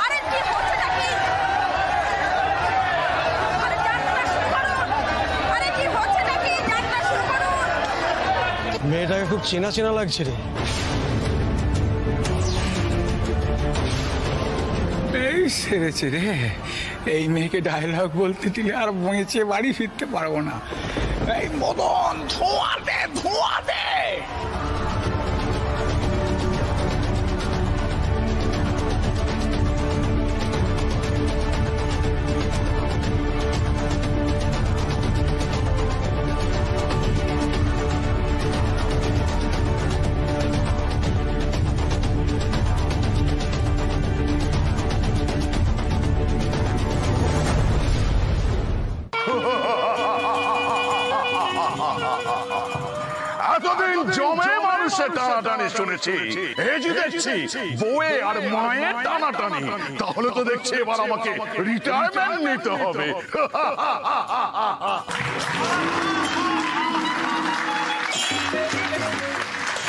আরে কি হচ্ছে নাকি? মেয়েটাকে খুব চেনা চেনা লাগছে রে। এই সেরেছে রে, এই মেয়েকে ডায়লগ বলতে দিলে আর বেঁচে বাড়ি ফিরতে পারবো না। এই মদন, ধোঁয়া দে। এতদিন জমে মানুষের টানাটানি শুনেছি, এই যে দেখছি বউয়ে আর মায়ের টানাটানি, তাহলে তো দেখছি এবার আমাকে রিটায়ারমেন্ট নিতে হবে।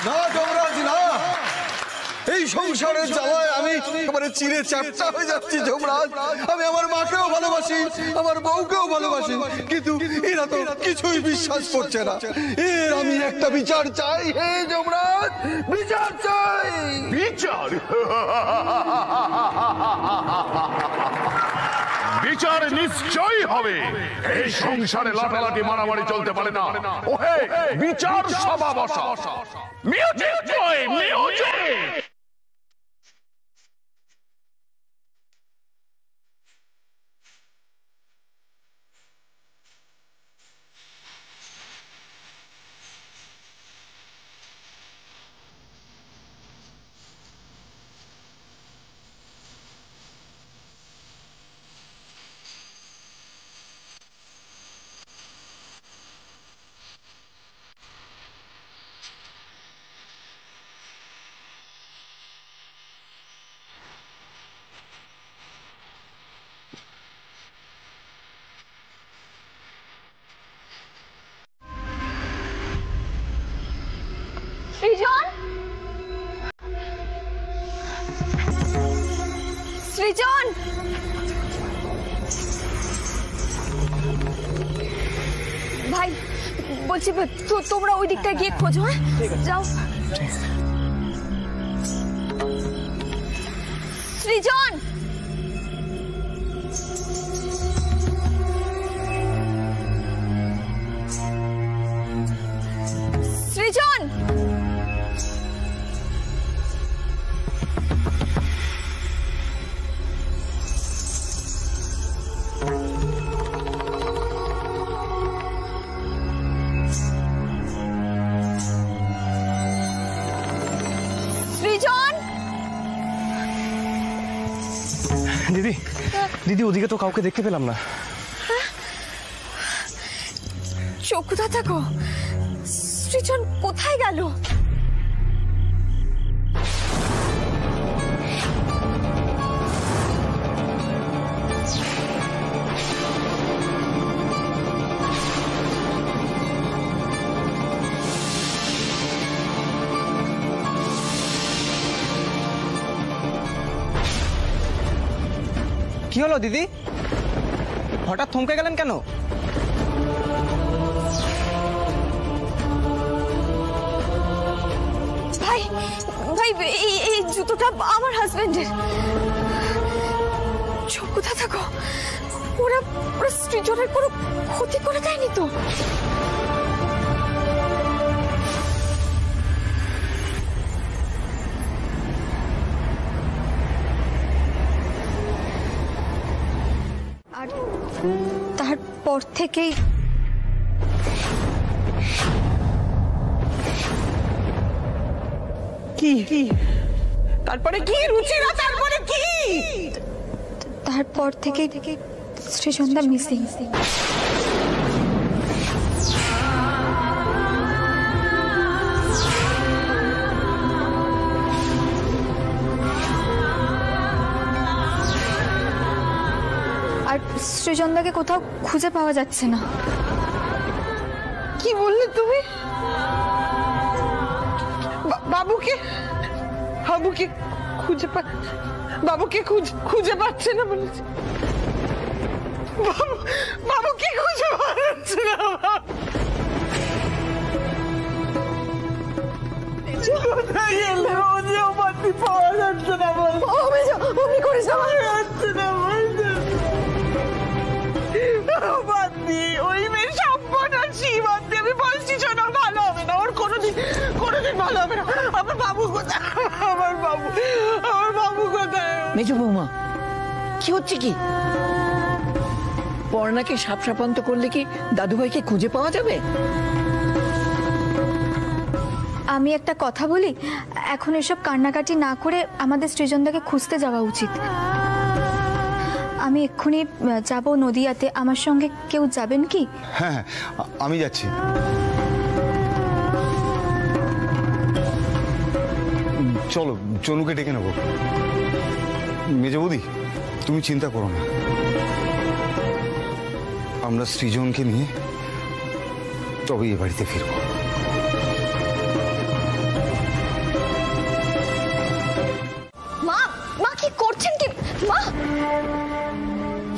না যমরাজ না, এই সংসারের জ্বালায় আমি একেবারে চিড়ে চ্যাপ্টা হয়ে যাচ্ছি যমরাজ। আমি আমার মাকেও ভালোবাসি, আমার বউকেও ভালোবাসি, কিন্তু এরা তো কিছুই বিশ্বাস করছে না। এর আমি একটা বিচার চাই, হে যমরাজ, বিচার চাই। বিচার? বিচার নিশ্চয়ই হবে। এই সংসারে লাঠালাঠি মারামারি চলতে পারে না। ওহে, বিচার সভা বসা। মিউজিক বয়, মিউজিক। সৃজন, ভাই বলছি তোমরা ওই দিকটায় গিয়ে খোঁজো। হ্যাঁ, যাও। সৃজন, দিদি দিদি ওদিকে তো কাউকে দেখতে পেলাম না। চোখটা থাকো, সৃজন কোথায় গেল? কি হলো দিদি, হঠাৎ থমকে গেলেন কেন? ভাই ভাই এই জুতোটা আমার হাজবেন্ডের। চোখ কোথায় থাকো, ওরা সৃজনের কোনো ক্ষতি করে দেয়নি তো? আর তারপর থেকেই কি তারপরে কি রুচিরা, তারপরে কি? তারপর থেকে সৃজনদা মিসিং। আর সৃজনদাকে কোথাও খুঁজে পাওয়া যাচ্ছে না। কি বললে তুমি? বাবুকে খুঁজে পাচ্ছে না বলেছে? বাবুকে খুঁজে পাচ্ছে না? কোথায় গেলে? ওজেও বাতি পাওয়া যাচ্ছে না বল। অমনি করে যাওয়া যাচ্ছে না বাতি, ওই মেয়ে সর্বনাশী বাতি। আমি বলছি শোনো, ভালো হবে না, ওর কোনোদিন ভালো হবে না। আমার বাবু কোথায়? আমার বাবু কোথায়? মেজো বৌমা, কি হচ্ছে কি? পর্ণাকে সাপসাপান্ত করলে কি দাদুভাইকে খুঁজে পাওয়া যাবে? আমি একটা কথা বলি, এখন এসব কান্নাকাটি না করে আমাদের সৃজনদাকে খুঁজতে যাওয়া উচিত। আমি এক্ষুনি যাব নদিয়াতে, আমার সঙ্গে কেউ যাবেন কি? হ্যাঁ আমি যাচ্ছি। চলো চনুকে ডেকে নেবো। মেজো বৌদি তুমি চিন্তা করো না, আমরা সৃজনকে নিয়ে তবেই এ বাড়িতে ফিরব। মা কি করছেন কি? মা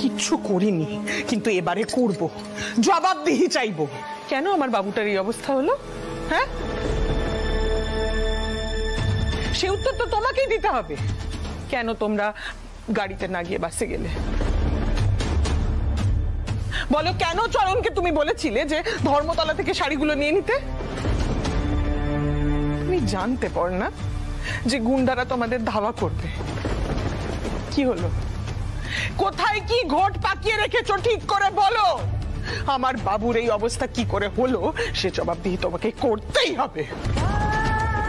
কিচ্ছু করিনি, কিন্তু এবারে করব, জবাবদিহি চাইবো। কেন আমার বাবুটার এই অবস্থা হলো? হ্যাঁ, সে উত্তর তো তোমাকেই দিতে হবে। কেন তোমরা গাড়িতে না গিয়ে বাসে গেলে? বলো, কেন চরণকে তুমি বলেছিলে যে ধর্মতলা থেকে শাড়িগুলো নিয়ে নিতে? তুমি জানতে পার না যে গুন্ডারা তোমাদের ধাওয়া করবে? কি হলো? কোথায় কি ঘট পাকিয়ে রেখেছো ঠিক করে বলো। আমার বাবুর এই অবস্থা কি করে হলো সে জবাবদিহি তোমাকে করতেই হবে।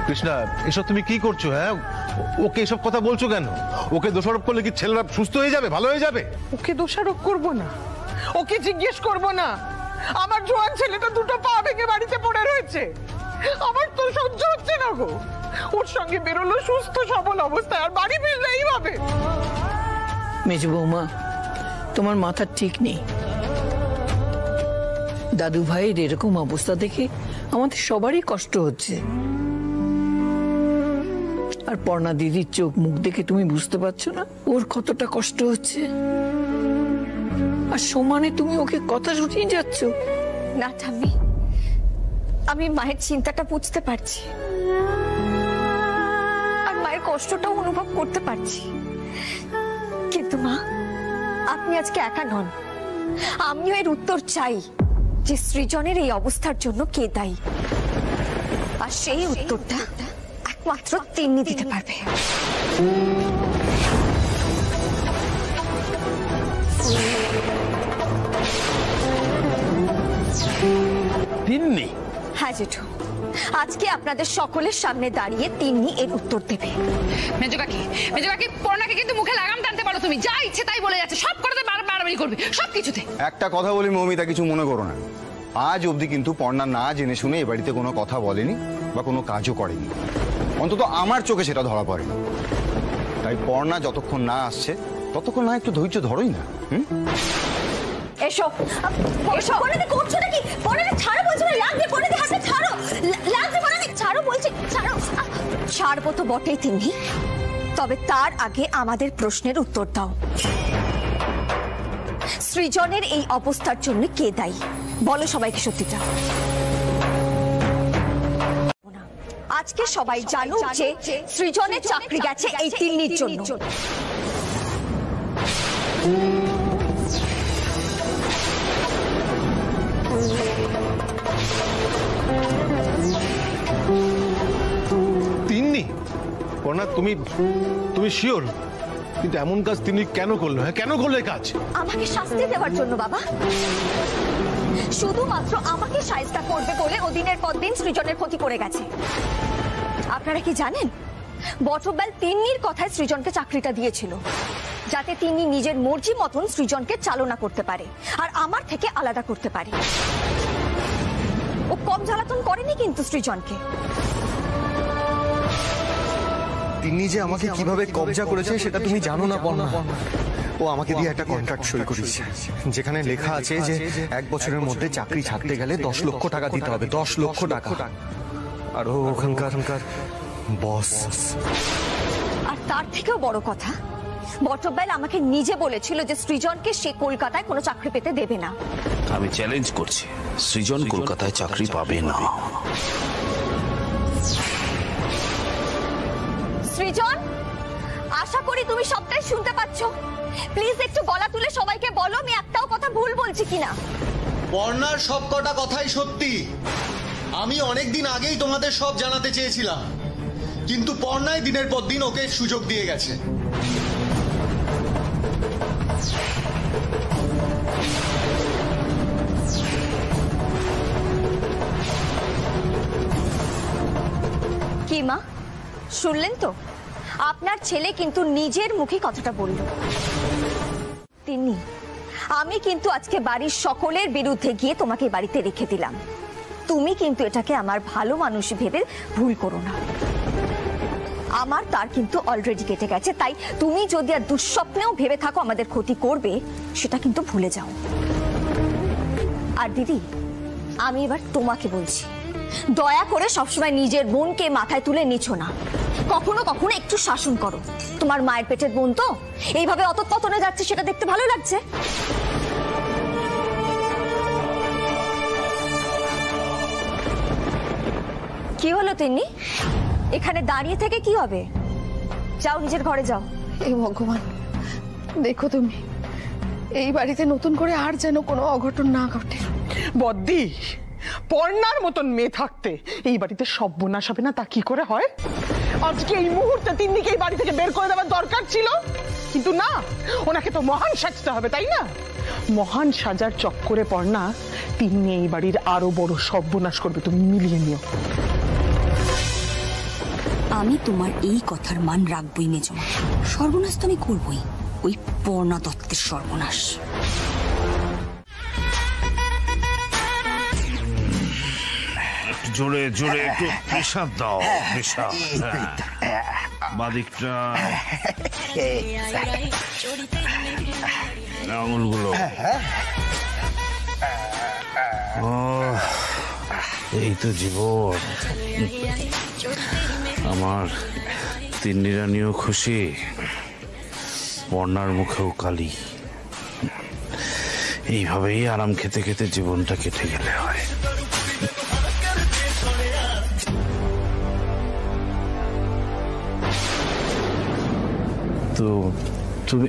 কৃষ্ণা, এসব তুমি কি করছো? হ্যাঁ, ওকে এসব কথা বলছো কেন? ওকে দোষারোপ করলে কি ছেলেরা সুস্থ হয়ে যাবে, ভালো হয়ে যাবে? ওকে দোষারোপ করব না, ওকে জিজ্ঞেস করব না। আমার জোয়ান ছেলেটা দুটো পা ভেঙে বাড়িতে পড়ে রয়েছে, আমার তো সহ্য হচ্ছে না গো। ওর সঙ্গে বেরোলো সুস্থ সবল অবস্থায়, আর বাড়ি ফিরলে এইভাবে। মেজো বৌমা, তোমার মাথা ঠিক নেই। দাদু ভাইয়ের এরকম অবস্থা দেখে আমাদের সবারই কষ্ট হচ্ছে। আর পর্ণা দিদির চোখ মুখ দেখে তুমি বুঝতে পারছো না ওর কতটা কষ্ট হচ্ছে? আর সমানে তুমি ওকে কথা শুনিয়ে যাচ্ছ। না ঠাম্মি, আমি মায়ের চিন্তাটা বুঝতে পারছি, আর মায়ের কষ্টটাও অনুভব করতে পারছি। কিন্তু মা, আপনি আজকে একা নন। আমিও এর উত্তর চাই যে সৃজনের এই অবস্থার জন্য কে দায়ী, আর সেই উত্তরটা একমাত্র তিনি দিতে পারবে। তিন্নি? হ্যাঁ জেঠু, আজকে আপনাদের সকলের সামনে দাঁড়িয়ে তিন্নি এর উত্তর দেবে। মেজো কাকি পর্ণাকে কিন্তু মুখে লাগাম টানতে পারো তুমি, যা ইচ্ছে তাই বলে যাচ্ছে, সব করতে বাড়াবাড়ি করবে সব কিছুতে। একটা কথা বলি মৌমিতা, কিছু মনে করো না, আজ অবধি কিন্তু পর্ণা না জেনে শুনে এ বাড়িতে কোনো কথা বলেনি বা কোনো কাজও করেনি, অন্তত আমার চোখে সেটা ধরা পড়েনি। তাই পর্ণা যতক্ষণ না আসছে ততক্ষণ না একটু ধৈর্য ধরোই না। এসো এসো। পর্ণাদি করছো নাকি? পর্ণাদি ছাড়ো বলছো না, লাগবে। পর্ণাদি হাতে ছাড়ো, লাগবে। পর্ণাদি ছাড়ো বলছি, ছাড়ো। ছাড়বো তো বটেই তিন্নি, তবে তার আগে আমাদের প্রশ্নের উত্তর দাও। সৃজনের এই অবস্থার জন্য কে দায়ী? বলো সবাইকে সত্যিটা। আজকে সবাই জানুক যে সৃজনের চাকরি গেছে এই তিন্নির জন্য। তিন্নি? পর্ণা, তুমি শিওর? কিন্তু এমন কাজ তিনি কেন করলো? হ্যাঁ, কেন করলো এই কাজ? আমাকে শাস্তি দেওয়ার জন্য বাবা, শুধুমাত্র আমাকে শায়েস্তা করবে বলে ও দিনের পর দিন সৃজনের ক্ষতি করে গেছে। আপনারা কি জানেন, বটবেল তিন্নির কথায় সৃজনকে চাকরিটা দিয়েছিল, যাতে তিনি নিজের মর্জি মতন সৃজনকে চালনা করতে পারে আর আমার থেকে আলাদা করতে পারে। ও কম জ্বালাতন করেনি কিন্তু সৃজনকে। তিনি যে আমাকে কিভাবে কবজা করেছে সেটা তুমি জানো না পর্ণা। ও আমাকে দিয়ে একটা কন্ট্রাক্ট সই করিয়েছে, যেখানে লেখা আছে যে 1 বছরের মধ্যে চাকরি ছাড়তে গেলে 10 লক্ষ টাকা দিতে হবে, 10 লক্ষ টাকা। আর ও ওখানকার বস। আর তার থেকেও বড় কথা, বটবেল আমাকে নিজে বলেছিল যে সৃজনকে সে কলকাতায় কোনো চাকরি পেতে দেবে না। আমি চ্যালেঞ্জ করছি, সৃজন কলকাতায় চাকরি পাবে না। সৃজন, আশা করি তুমি সবটাই শুনতে পাচ্ছ। প্লিজ একটু গলা তুলে সবাইকে বলো আমি একটাও কথা ভুল বলছি কিনা। পর্ণার সব কটা কথাই সত্যি। আমি অনেকদিন আগেই তোমাদের সব জানাতে চেয়েছিলাম, কিন্তু পর্ণায় দিনের পর দিন ওকে সুযোগ দিয়ে গেছে। কি মা, শুনলেন তো? আপনার ছেলে কিন্তু নিজের মুখে কথাটা বলল। তিন্নি, আমি কিন্তু আজকে বাড়ির সকলের বিরুদ্ধে গিয়ে তোমাকে বাড়িতে রেখে দিলাম। তুমি কিন্তু এটাকে আমার ভালো মানুষ ভেবে ভুল করো না। আমার তার কিন্তু অলরেডি কেটে গেছে, তাই তুমি যদি আর দুঃস্বপ্নেও ভেবে থাকো আমাদের ক্ষতি করবে, সেটা কিন্তু ভুলে যাও। আর দিদি, আমি এবার তোমাকে বলছি, দয়া করে সবসময় নিজের বোনকে মাথায় তুলে নিছো না, কখনো কখনো একটু শাসন করো। তোমার মায়ের পেটের বোন তো এইভাবে অতঃপতনে যাচ্ছে, সেটা দেখতে ভালো লাগছে। কি হলো তিন্নি? এখানে দাঁড়িয়ে থেকে কি হবে? যাও নিজের ঘরে যাও। এই ভগবান, দেখো তুমি এই বাড়িতে নতুন করে আর যেন কোনো অঘটন না ঘটে। বদ্দি, পর্ণার মতন মেয়ে থাকতে এই বাড়িতে সর্বনাশ হবে না তা কি করে হয়? আজকে এই মুহূর্তে তিন্নিকে এই বাড়ি থেকে বের করে দেওয়ার দরকার ছিল, কিন্তু না, ওনাকে তো মহান সাজতে হবে, তাই না? মহান সাজার চক্করে পর্ণা তিন্নি এই বাড়ির আরো বড় সর্বনাশ করবে, তুমি মিলিয়ে নিও। আমি তোমার এই কথার মান রাখবই মেজমা। সর্বনাশ তো আমি করবই, ওই পর্ণা দত্তের সর্বনাশ। জোরে জোরে একটু প্রেসার দাও, প্রেসার। বাদিকটা আঙুলগুলো। এই তো জীবন। আমার তিন্নি রানীও খুশি, পর্ণার মুখেও কালি। এইভাবেই আরাম খেতে খেতে জীবনটা কেটে গেলে হয়। তো তুমি,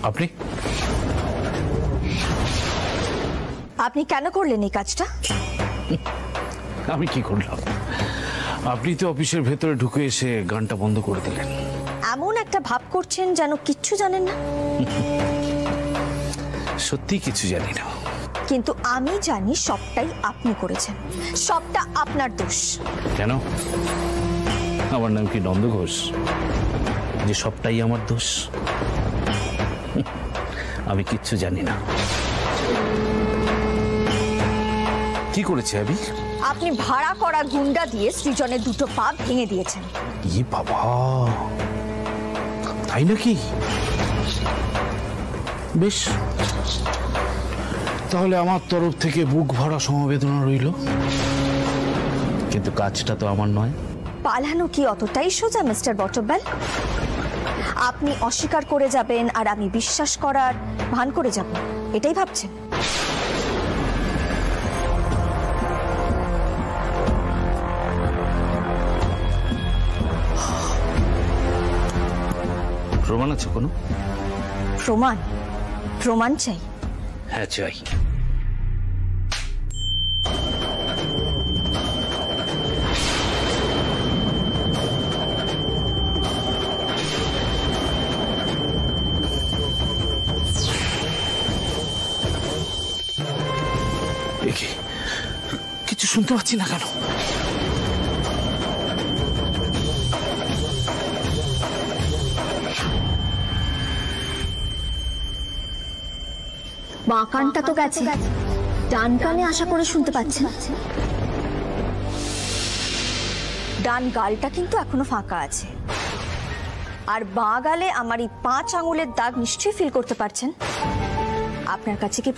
আপনি আপনি কেন করলেন এই কাজটা? আমি কি করলাম? আপনি তো অফিসের ভেতরে ঢুকে এসে গানটা বন্ধ করে দিলেন। এমন একটা ভাব করছেন যেন কিচ্ছু জানেন না। সত্যি কিছু জানি না। কিন্তু আমি জানি সবটাই আপনি করেছেন, সবটা আপনার দোষ। কেন? আমার নাম কি নন্দ ঘোষ যে সবটাই আমার দোষ? আমি কিচ্ছু জানি না। কি করেছে আমি? আপনি ভাড়া করা গুন্ডা দিয়ে সৃজনের দুটো পা ভেঙে দিয়েছেন। ই বাবা, তাই নাকি? বেশ, তাহলে আমার তরফ থেকে বুক ভরা সমবেদনা রইল, কিন্তু কাজটা তো আমার নয়। পালানো কি অতটাই সোজা মিস্টার বটব্যাল? আপনি অস্বীকার করে যাবেন আর আমি বিশ্বাস করার ভান করে যাব, এটাই ভাবছেন? প্রমাণ আছে কোনো? প্রমাণ? প্রমাণ চাই? হ্যাঁ চাই। কিছু শুনতে পাচ্ছি না কেন? বাঁ কানটা তো গেছে, ডান কানে আশা করে শুনতে পাচ্ছেন। ডান গালটা কিন্তু এখনো ফাঁকা আছে, আর বাঁ গালে আমার এই 5 আঙুলের দাগ নিশ্চয়ই ফিল করতে পারছেন। আপনার কাছে কি